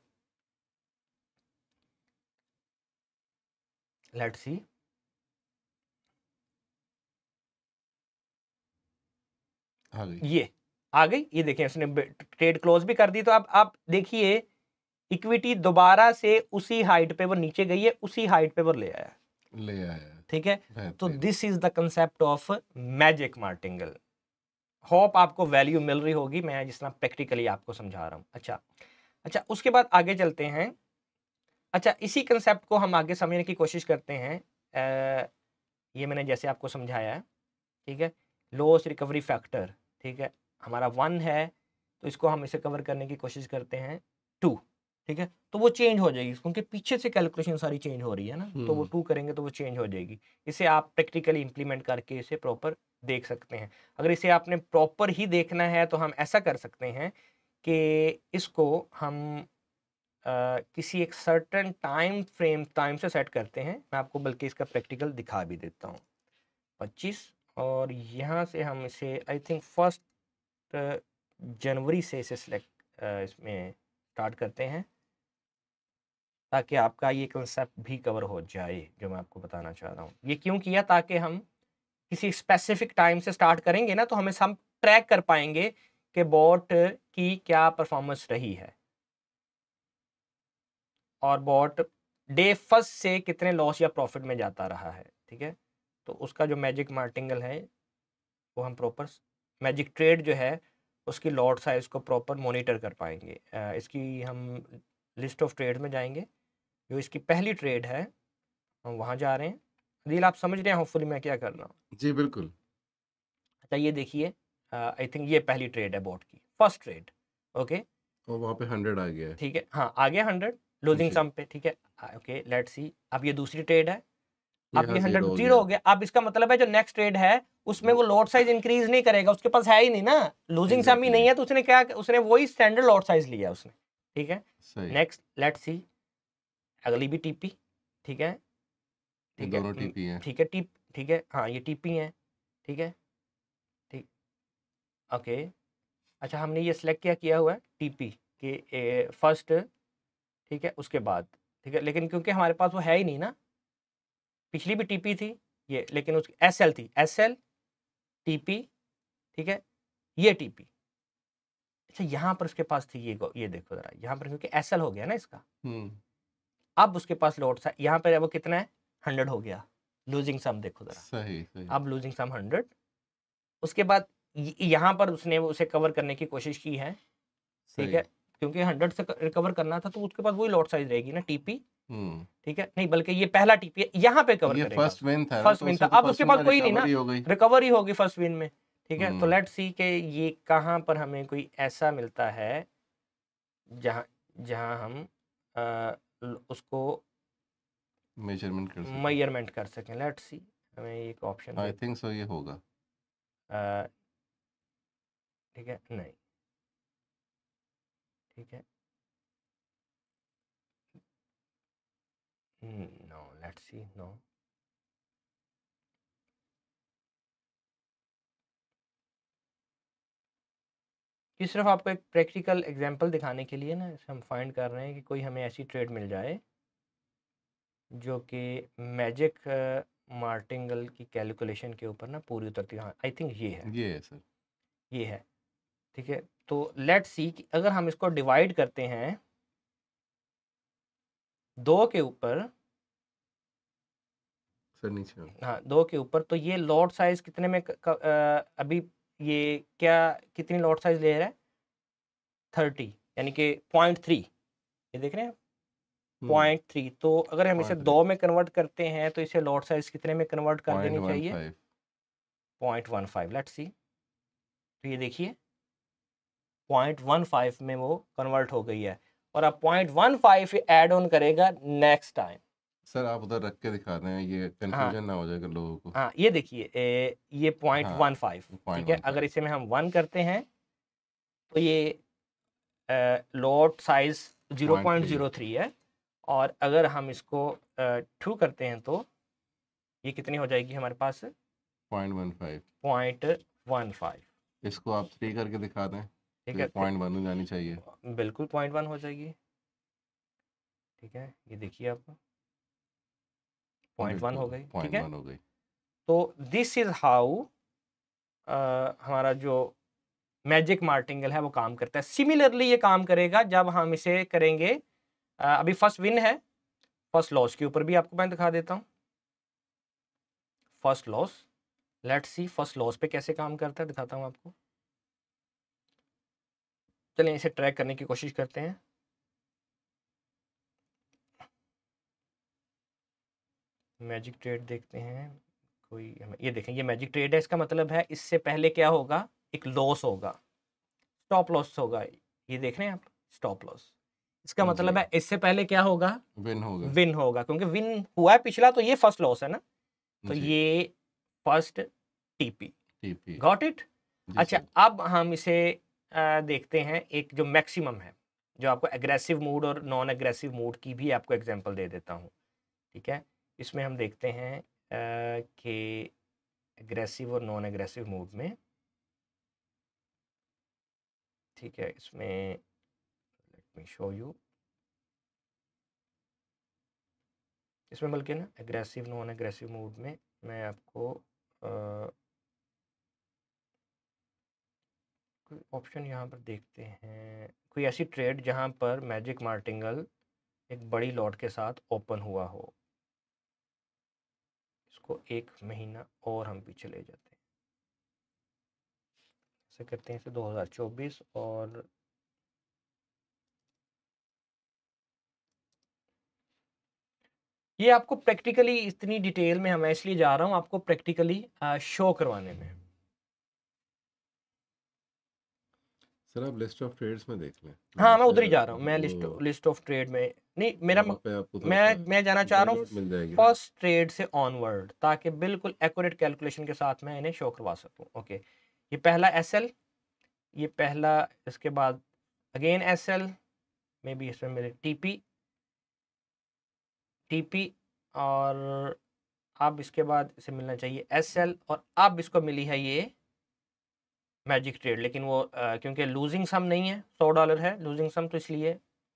लेट्स सी, ये आ गई, ये देखें उसने ट्रेड क्लोज भी कर दी। तो अब आप देखिए इक्विटी दोबारा से उसी हाइट पे वो नीचे गई है, उसी हाइट पे वो ले आया, ठीक है। तो this is the concept of magic martingale. Hope आपको वैल्यू मिल रही होगी, मैं जिस तरह प्रैक्टिकली आपको समझा रहा हूं। अच्छा, अच्छा, उसके बाद आगे चलते हैं। अच्छा, इसी कंसेप्ट को हम आगे समझने की कोशिश करते हैं। ये मैंने जैसे आपको समझाया है, ठीक है। लॉस रिकवरी फैक्टर, ठीक है, हमारा 1 है, तो इसको हम इसे कवर करने की कोशिश करते हैं 2, ठीक है। तो वो चेंज हो जाएगी क्योंकि पीछे से कैलकुलेशन सारी चेंज हो रही है ना, तो वो 2 करेंगे तो वो चेंज हो जाएगी। इसे आप प्रैक्टिकली इंप्लीमेंट करके इसे प्रॉपर देख सकते हैं। अगर इसे आपने प्रॉपर ही देखना है तो हम ऐसा कर सकते हैं कि इसको हम किसी एक सर्टेन टाइम से सेट करते हैं। मैं आपको बल्कि इसका प्रैक्टिकल दिखा भी देता हूँ। 25, और यहाँ से हम इसे आई थिंक 1 जनवरी से इसे सिलेक्ट इसमें स्टार्ट करते हैं, ताकि आपका ये कंसेप्ट भी कवर हो जाए जो मैं आपको बताना चाह रहा हूँ। ये क्यों किया, ताकि हम किसी स्पेसिफिक टाइम से स्टार्ट करेंगे ना, तो हमें सब ट्रैक कर पाएंगे कि बॉट की क्या परफॉर्मेंस रही है और बॉट डे फर्स्ट से कितने लॉस या प्रॉफिट में जाता रहा है, ठीक है। तो उसका जो मैजिक मार्टिंगल है वो हम प्रॉपर मैजिक ट्रेड जो है उसकी लॉट साइज को प्रॉपर मॉनिटर कर पाएंगे। इसकी हम लिस्ट ऑफ ट्रेड में जाएंगे। जो इसकी पहली ट्रेड है हम वहाँ जा रहे हैं। अदील, आप समझ रहे हैं होपफुली मैं क्या कर रहा हूँ? जी बिल्कुल। अच्छा, ये देखिए, आई थिंक ये पहली ट्रेड है बॉट की, फर्स्ट ट्रेड, ओके। और वहाँ पे 100 आ गया है। ठीक है, हाँ, आ गया 100 लूजिंग जी। सम पे, ठीक है। ओके, लेट्स सी, अब ये दूसरी ट्रेड है, अब यहाँ ये 100 0 हो जीरो गया। हो गया। अब इसका मतलब है जो नेक्स्ट ट्रेड है उसमें वो लॉट साइज इंक्रीज नहीं करेगा, उसके पास है ही नहीं ना, लूजिंग सम ही नहीं है, तो उसने क्या, उसने वही स्टैंडर्ड लॉट साइज लिया उसने, ठीक है। सही। नेक्स्ट लेट्स सी, अगली भी टीपी, ठीक है, ये ठीक है, दोनों टीपी हैं। ठीक है, ठीक है, हाँ, ये टीपी है, ठीक है, ठीक, ओके। अच्छा, हमने ये सिलेक्ट क्या किया हुआ है टीपी के फर्स्ट, ठीक है, उसके बाद, ठीक है, लेकिन क्योंकि हमारे पास वो है ही नहीं ना, पिछली भी टीपी थी ये, लेकिन उसकी एसएल थी, एसएल टीपी, ठीक है, ये टीपी। अच्छा, यहाँ पर उसके पास थी ये देखो जरा, यहाँ पर क्योंकि एसएल हो गया ना इसका, अब उसके पास लोड सा यहाँ पर वो कितना है, 100 हो गया। लूजिंग सम देखो जरा, सही सही। अब लूजिंग सम 100। उसके बाद यहाँ पर उसने उसे कवर करने की कोशिश की है, ठीक सही। है, क्योंकि 100 से रिकवर करना था तो उसके पास वही लॉट साइज रहेगी ना, टीपी, ठीक है। नहीं, बल्कि ये पहला टीपी है, यहाँ पे कवर ये करेगा, फर्स्ट विन था ना, फर्स्ट तो विन था, उसे तो अब फर्स्ट उसके विन पास में कोई नहीं ना, रिकवरी हो गई। रिकवरी होगी फर्स्ट विन में, ठीक है। तो हम्म। लेट्स सी के ये कहाँ पर हमें कोई ऐसा मिलता है जहाँ जहाँ हम उसको मेजरमेंट कर सके। मेजरमेंट कर सकें। लेट्स सी, हमें एक ऑप्शन आई दे, थिंक सो ये होगा। ठीक है, नहीं, ठीक है, नो, लेट्स सी, नो। ये सिर्फ आपको एक प्रैक्टिकल एग्जांपल दिखाने के लिए ना, हम फाइंड कर रहे हैं कि कोई हमें ऐसी ट्रेड मिल जाए जो कि मैजिक मार्टिंगल की कैलकुलेशन के ऊपर ना पूरी उतरती है। हाँ, आई थिंक ये है सर। ये है, ठीक है। तो लेट्स सी कि अगर हम इसको डिवाइड करते हैं 2 के ऊपर, सर नीचे आओ। हाँ, 2 के ऊपर, तो ये लॉट साइज कितने में अभी ये क्या, कितनी लॉट साइज ले रहा है, 30, यानी कि 0.3, ये देख रहे हैं 0.3। तो अगर हम इसे 2 में कन्वर्ट करते हैं तो इसे लॉट साइज कितने में कन्वर्ट कर देनी चाहिए, 0.15। लेट्स सी, तो ये देखिए 0.15 में वो कन्वर्ट हो गई है, और अब 0.15 ऐड ऑन करेगा नेक्स्ट टाइम। सर आप उधर रख के दिखा रहे हैं, ये हाँ, कंफ्यूजन ना हो जाएगा लोगों को। हाँ, ये देखिए ये 0.15, हाँ, ठीक है। 0.15। अगर इसे में हम 1 करते हैं तो ये लॉट साइज 0.03 है, और अगर हम इसको 2 करते हैं तो ये कितनी हो जाएगी हमारे पास, 0.15। 0.15, इसको आप 3 करके दिखा दें तो ठीक ये है, 0.1 हो जानी चाहिए। बिल्कुल 0.1 हो जाएगी, ठीक है। ये देखिए आप 0.1 हो गई, ठीक है। 0.1 हो गई। तो दिस इज हाउ हमारा जो मैजिक मार्टिंगल है वो काम करता है। सिमिलरली ये काम करेगा जब हम इसे करेंगे, अभी फर्स्ट विन है, फर्स्ट लॉस के ऊपर भी आपको मैं दिखा देता हूँ। First loss, let's see first loss पे कैसे काम करता है, दिखाता हूँ आपको। चलिए इसे ट्रैक करने की कोशिश करते हैं। मैजिक ट्रेड देखते हैं कोई, ये देखें ये मैजिक ट्रेड है, इसका मतलब है इससे पहले क्या होगा, एक लॉस होगा, स्टॉप लॉस होगा, ये देख रहे हैं आप, स्टॉप लॉस, इसका मतलब जी है इससे पहले क्या होगा, विन होगा। विन होगा, क्योंकि विन हुआ है पिछला, तो ये फर्स्ट लॉस है ना, तो जी ये first TP, TP. Got it. जी अच्छा सर। अब हम इसे देखते हैं, एक जो मैक्सिमम है, जो आपको एग्रेसिव मूड और नॉन एग्रेसिव मूड की भी आपको एग्जांपल दे देता हूँ, ठीक है। इसमें हम देखते हैं कि एग्रेसिव और नॉन एग्रेसिव मूड में, ठीक है, इसमें लेट मी शो यू, इसमें बल्कि ना एग्रेसिव नॉन एग्रेसिव मूड में मैं आपको कोई ऑप्शन यहाँ पर देखते हैं, कोई ऐसी ट्रेड जहाँ पर मैजिक मार्टिंगल एक बड़ी लॉट के साथ ओपन हुआ हो, इसको 1 महीना और हम पीछे ले जाते हैं, ऐसे करते हैं इसे 2024 और ये आपको प्रैक्टिकली इतनी डिटेल में मैं इसलिए जा रहा हूँ आपको प्रैक्टिकली शो करवाने में। सर आप लिस्ट ऑफ ट्रेड्स में देख लें, हाँ वहाँ मैं पे उधर ही जा रहा हूँ, मैं आपको लिस्ट ऑफ ट्रेड में नहीं, मेरा वहाँ पे आपको थोड़ा सा मैं जाना चाह रहा हूँ ब्रेकआउट मिल जाएगी। फर्स्ट ट्रेड से ऑनवर्ड, ताकि बिल्कुल एक्यूरेट कैलकुलेशन के साथ मैं इन्हें शो करवा सकूँ। ओके, ये पहला एसएल, ये पहला, इसके बाद अगेन एसएल, मे बी इसमें मेरे टीपी और अब इसके बाद इसे मिलना चाहिए एसएल, और अब इसको मिली है ये मैजिक ट्रेड, लेकिन वो क्योंकि लूजिंग सम नहीं है, $100 है लूजिंग सम, तो इसलिए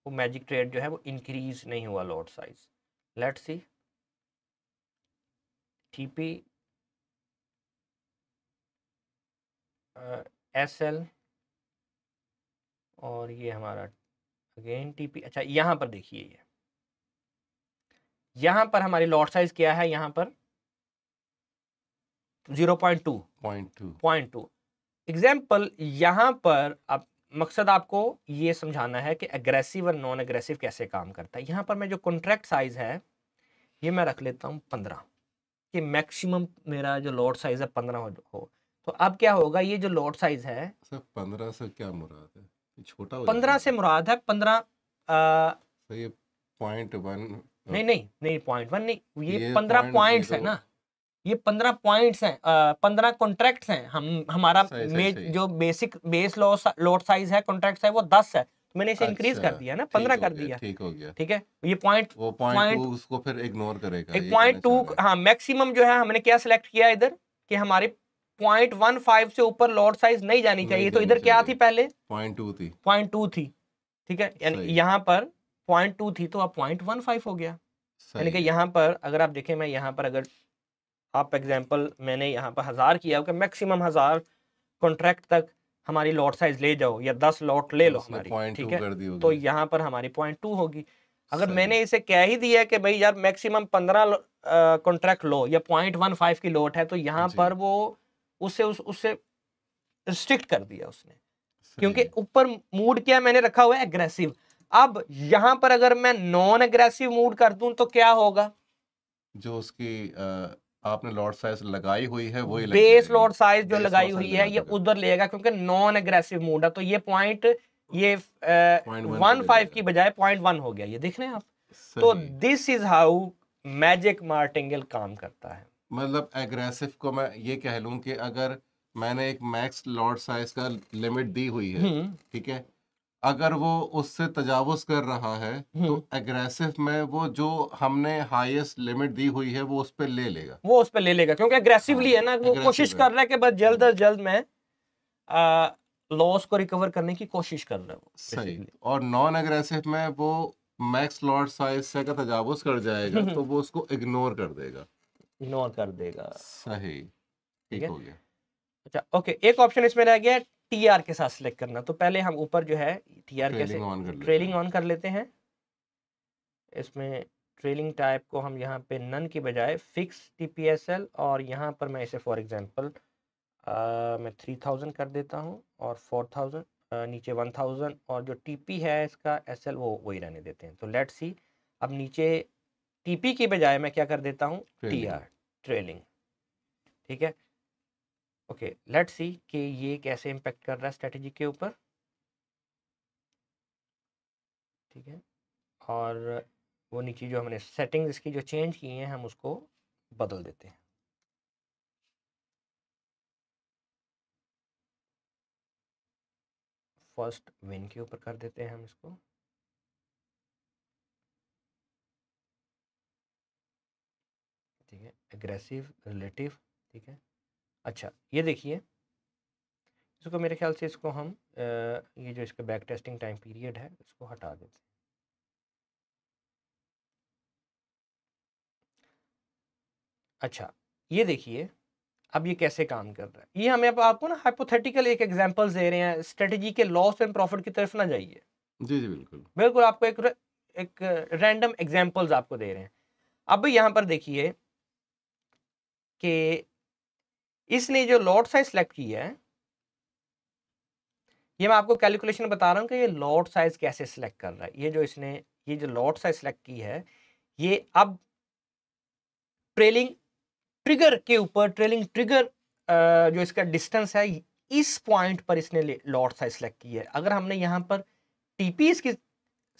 वो मैजिक ट्रेड जो है वो इंक्रीज नहीं हुआ lot size. Let's see TP SL और ये हमारा अगेन टीपी। अच्छा यहाँ पर देखिए, ये यहाँ पर हमारी लॉट साइज क्या है, यहाँ पर 0.2 एग्जाम्पल। यहाँ पर अब मकसद आपको ये समझाना है कि एग्रेसिव और नॉन एग्रेसिव कैसे काम करता है। यहाँ पर मैं जो कॉन्ट्रैक्ट साइज है ये मैं रख लेता हूँ 15, कि मैक्सिमम मेरा जो लॉट साइज है 15 हो। तो अब क्या होगा, ये जो लॉट साइज है सर 15 से क्या मुराद है, ये छोटा हो 15 से जाएगा। मुराद है 15 सर ये 0.1 नहीं 0.1 नहीं, ये ये 15 पॉइंट्स है 0.0 ना, ये 15 पॉइंट्स हैं, 15 कॉन्ट्रैक्ट्स हैं। हमारा सही सही सही। जो बेस लॉट साइज है, कॉन्ट्रैक्ट है, वो 10 है, तो मैंने इसे इंक्रीज अच्छा कर दिया ना, ठीक 15 हो कर गया, दिया, ठीक हो गया। ठीक है। ये पॉइंट वो 0.2 उसको फिर इग्नोर करेगा, एक ये कहना पॉइंट चाह टू, रहे हैं। हाँ मैक्सिमम जो है हमने क्या सिलेक्ट किया इधर, कि हमारी 0.15 से ऊपर लॉट साइज नहीं जानी नहीं चाहिए, तो जानी इधर क्या चाहिए, थी पहले 0.2 थी। 0.2 थी, ठीक है, यानी सही यहाँ पर 0.2 थी, तो अब 0.15 हो गया। यानी सही कि है। यहाँ पर अगर आप देखें, मैं यहाँ पर अगर आप एग्जांपल मैंने यहाँ पर 1000 किया कि मैक्सिमम 1000 कॉन्ट्रैक्ट तक हमारी लॉट साइज ले जाओ, या 10 लॉट ले तो लो उसने हमारी, 0.2 ठीक है, कर दी तो होगी। यहाँ पर हमारी 0.2 होगी। अगर सही मैंने इसे कह ही दिया कि भाई यार मैक्सिमम 15 कॉन्ट्रैक्ट लो, या 0.15 की लॉट है, तो यहाँ जी पर वो उससे रिस्ट्रिक्ट कर दिया उसने, सही क्योंकि ऊपर मूड क्या मैंने रखा हुआ है, एग्रेसिव। अब यहाँ पर अगर मैं नॉन एग्रेसिव मूड कर दूं तो क्या होगा, जो उसकी आपने लॉट साइज लगाई हुई है वही लग बेस जाएगी। लॉट साइज जो बेस लगाई लॉट हुई साइज है लगा ये देगा, उधर लेगा, क्योंकि नॉन एग्रेसिव मूड है, तो ये पॉइंट ये 0.1 पे ले 1.5 की जाएगा। बजाय 0.1 हो गया, ये देख रहे हैं आप। तो सही, this is how magic martingale काम करता है। मतलब एग्रेसिव को मैं ये कह लूं कि अगर मैंने एक मैक्स लॉट साइज का लिमिट दी हुई है, ठीक है, अगर वो उससे तजावुज कर रहा है तो एग्रेसिव में वो जो हमने हाईएस्ट लिमिट दी हुई है वो उस पर ले लेगा। वो उस पर ले लेगा, क्योंकि एग्रेसिवली हाँ है ना, वो कोशिश एग्रेसिव है। कर रहा है कि बस जल्द अज जल्द में लॉस को रिकवर करने की कोशिश कर रहा है वो सही। बेसिकली। और नॉन एग्रेसिव में वो मैक्स लॉट साइज से का तजावुज कर जाएगा तो वो उसको इग्नोर कर देगा। इग्नोर कर देगा, सही, ठीक ठीक है। हो गया। अच्छा ओके, एक ऑप्शन इसमें रह गया टीआर के साथ सिलेक्ट करना, तो पहले हम ऊपर जो है टीआर कैसे, ट्रेलिंग ऑन कर लेते ट्रेलिंग हैं। ऑन कर लेते हैं। इसमें ट्रेलिंग टाइप को हम यहाँ पे नन की बजाय फिक्स टीपीएसएल, और यहाँ पर मैं इसे फॉर एग्जांपल मैं 3000 कर देता हूँ, और 4000 नीचे 1000, और जो टीपी है इसका एसएल वो वही रहने देते हैं। तो लेट्स सी अब नीचे टीपी की बजाय मैं क्या कर देता हूँ, Trailing. TR, trailing. ठीक है, ओके, लेट्स सी कि ये कैसे इम्पेक्ट कर रहा है स्ट्रेटेजी के ऊपर। ठीक है, और वो नीचे जो हमने सेटिंग्स इसकी जो चेंज की हैं हम उसको बदल देते हैं। फर्स्ट विन के ऊपर कर देते हैं हम इसको। ठीक है, एग्रेसिव, रिलेटिव। ठीक है, अच्छा ये देखिए, इसको मेरे ख्याल से इसको हम ये जो इसका बैक टेस्टिंग टाइम पीरियड है इसको हटा देते हैं। अच्छा ये देखिए अब ये कैसे काम कर रहा है। ये हमें अब आपको ना हाइपोथेटिकल एक एग्जांपल्स दे रहे हैं, स्ट्रेटजी के लॉस एंड प्रॉफिट की तरफ ना जाइए। जी जी बिल्कुल बिल्कुल आपको एक रैंडम एग्जांपल्स आपको दे रहे हैं। अब यहाँ पर देखिए कि इसने जो लॉट साइज सेलेक्ट किया है, ये मैं आपको कैलकुलेशन बता रहा हूँ कि ये लॉट साइज कैसे सिलेक्ट कर रहा है। ये जो इसने ये जो लॉट साइज सेलेक्ट की है, ये अब ट्रेलिंग ट्रिगर के ऊपर, ट्रेलिंग ट्रिगर जो इसका डिस्टेंस है, इस पॉइंट पर इसने लॉट साइज सेलेक्ट की है। अगर हमने यहाँ पर टीपी इसकी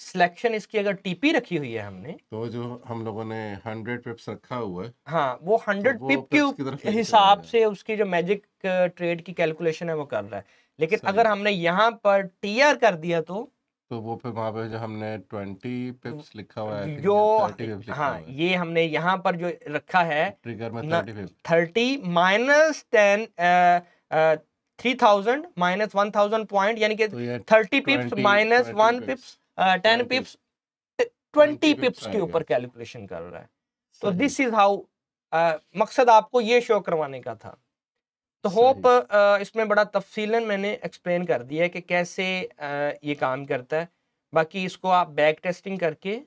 सिलेक्शन इसकी अगर टीपी रखी हुई है हमने, तो जो हम लोगों ने 100 पिप्स रखा हुआ है, हाँ वो 100 तो वो पिप पिप्स की तरफ के लेके हिसाब चला से उसकी जो मैजिक ट्रेड की कैलकुलेशन है वो कर रहा है। लेकिन सही। अगर हमने यहाँ पर टीआर कर दिया तो वो फिर वहां पे जो हमने 20 पिप्स लिखा हुआ है, जो 30 पिप्स लिखा हाँ हुआ है, ये हमने यहाँ पर जो रखा है ट्रिगर में न 30 पिप्स, 30 माइनस 10 3000 माइनस 1000 पॉइंट, यानी कि तो ये 30 पिप्स 20 माइनस 20 1 पिप्स 10 पिप्स 20 पिप्स पिप्स के आएगा। ऊपर कैलकुलेशन कर रहा है। तो सही दिस इज हाउ, मकसद आपको ये शो करवाने का था। तो होप सही इसमें बड़ा तफसीलन मैंने एक्सप्लेन कर दिया है कि कैसे ये काम करता है। बाकी इसको आप बैक टेस्टिंग करके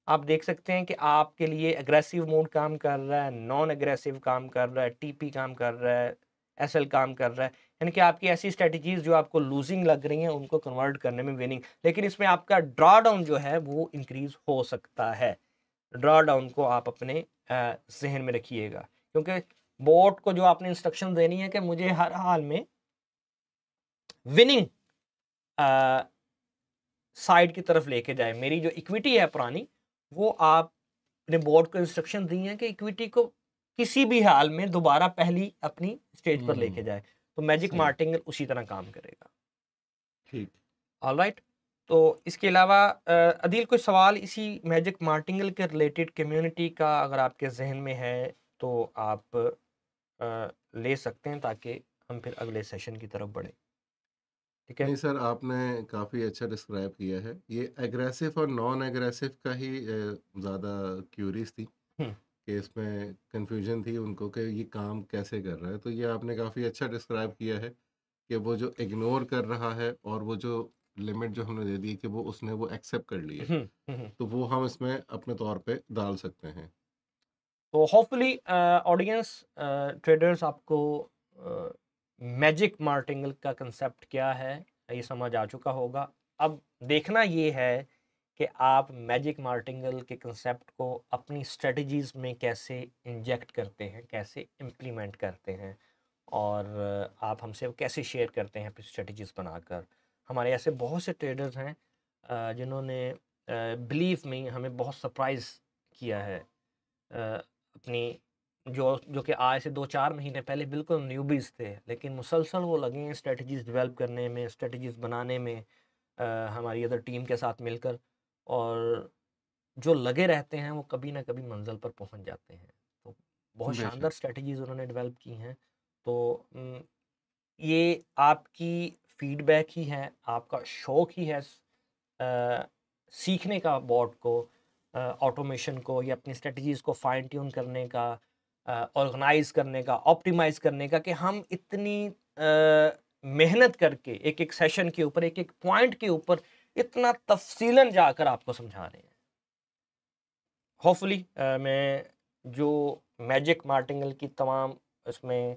आप देख सकते हैं कि आपके लिए एग्रेसिव मोड काम कर रहा है, नॉन एग्रेसिव काम कर रहा है, टीपी काम कर रहा है, एसएल काम कर रहा है। यानी कि आपकी ऐसी स्ट्रेटजीज जो आपको लूजिंग लग रही हैं उनको कन्वर्ट करने में विनिंग, लेकिन इसमें आपका ड्रॉ डाउन जो है वो इंक्रीज हो सकता है। ड्रॉ डाउन को आप अपने जहन में रखिएगा, क्योंकि बोट को जो आपने इंस्ट्रक्शन देनी है कि मुझे हर हाल में विनिंग साइड की तरफ लेके जाए। मेरी जो इक्विटी है पुरानी, वो आपने बोर्ड को इंस्ट्रक्शन दी है कि इक्विटी को किसी भी हाल में दोबारा पहली अपनी स्टेज पर लेके जाए। तो मैजिक सही। मार्टिंगल उसी तरह काम करेगा। ठीक। ऑलराइट, तो इसके अलावा अदील कोई सवाल इसी मैजिक मार्टिंगल के रिलेटेड कम्युनिटी का अगर आपके जहन में है तो आप ले सकते हैं, ताकि हम फिर अगले सेशन की तरफ बढ़े। ठीक है, नहीं सर, आपने काफ़ी अच्छा डिस्क्राइब किया है। ये एग्रेसिव और नॉन एग्रेसिव का ही ज़्यादा क्यूरीज थी हम्म, कि इसमें कन्फ्यूजन थी उनको कि ये काम कैसे कर रहा है। तो ये आपने काफ़ी अच्छा डिस्क्राइब किया है कि वो जो इग्नोर कर रहा है और वो जो लिमिट जो हमने दे दी कि वो उसने वो एक्सेप्ट कर ली है, हम्म, हम्म। तो वो हम इसमें अपने तौर पे डाल सकते हैं। तो होपफुली ऑडियंस ट्रेडर्स आपको मैजिक मार्टिंगल का कंसेप्ट क्या है ये समझ आ चुका होगा। अब देखना ये है कि आप मैजिक मार्टिंगल के कंसेप्ट को अपनी स्ट्रेटजीज में कैसे इंजेक्ट करते हैं, कैसे इम्प्लीमेंट करते हैं, और आप हमसे वो कैसे शेयर करते हैं अपनी स्ट्रेटजीज बनाकर। हमारे ऐसे बहुत से ट्रेडर्स हैं जिन्होंने बिलीव में हमें बहुत सरप्राइज किया है। अपनी जो कि आज से 2-4 महीने पहले बिल्कुल न्यूबीज़ थे, लेकिन मुसलसल वो लगे हैं स्ट्रेटजीज़ डेवलप करने में, स्ट्रेटजीज़ बनाने में, हमारी अदर टीम के साथ मिलकर। और जो लगे रहते हैं वो कभी ना कभी मंजिल पर पहुंच जाते हैं। तो बहुत बेशक। शानदार स्ट्रेटजीज़ उन्होंने डेवलप की हैं। तो ये आपकी फीडबैक ही है, आपका शौक ही है सीखने का बॉट को, ऑटोमेशन को, या अपनी स्ट्रेटजीज़ को फाइन ट्यून करने का, ऑर्गेनाइज करने का, ऑप्टिमाइज करने का, कि हम इतनी मेहनत करके एक एक सेशन के ऊपर, एक एक पॉइंट के ऊपर इतना तफसीलन जाकर आपको समझा रहे हैं। होपफुली मैं जो मैजिक मार्टिंगल की तमाम इसमें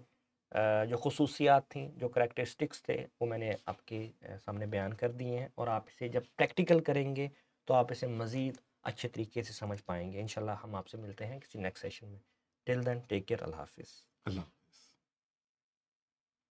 जो खसूसियात थी, जो करैक्टरिस्टिक्स थे, वो मैंने आपके सामने बयान कर दिए हैं। और आप इसे जब प्रैक्टिकल करेंगे तो आप इसे मज़ीद अच्छे तरीके से समझ पाएंगे। इंशाल्लाह हम आपसे मिलते हैं किसी नेक्स्ट सेशन में। टिल देन टेक केयर, अल्लाह हाफिज़। अल्लाह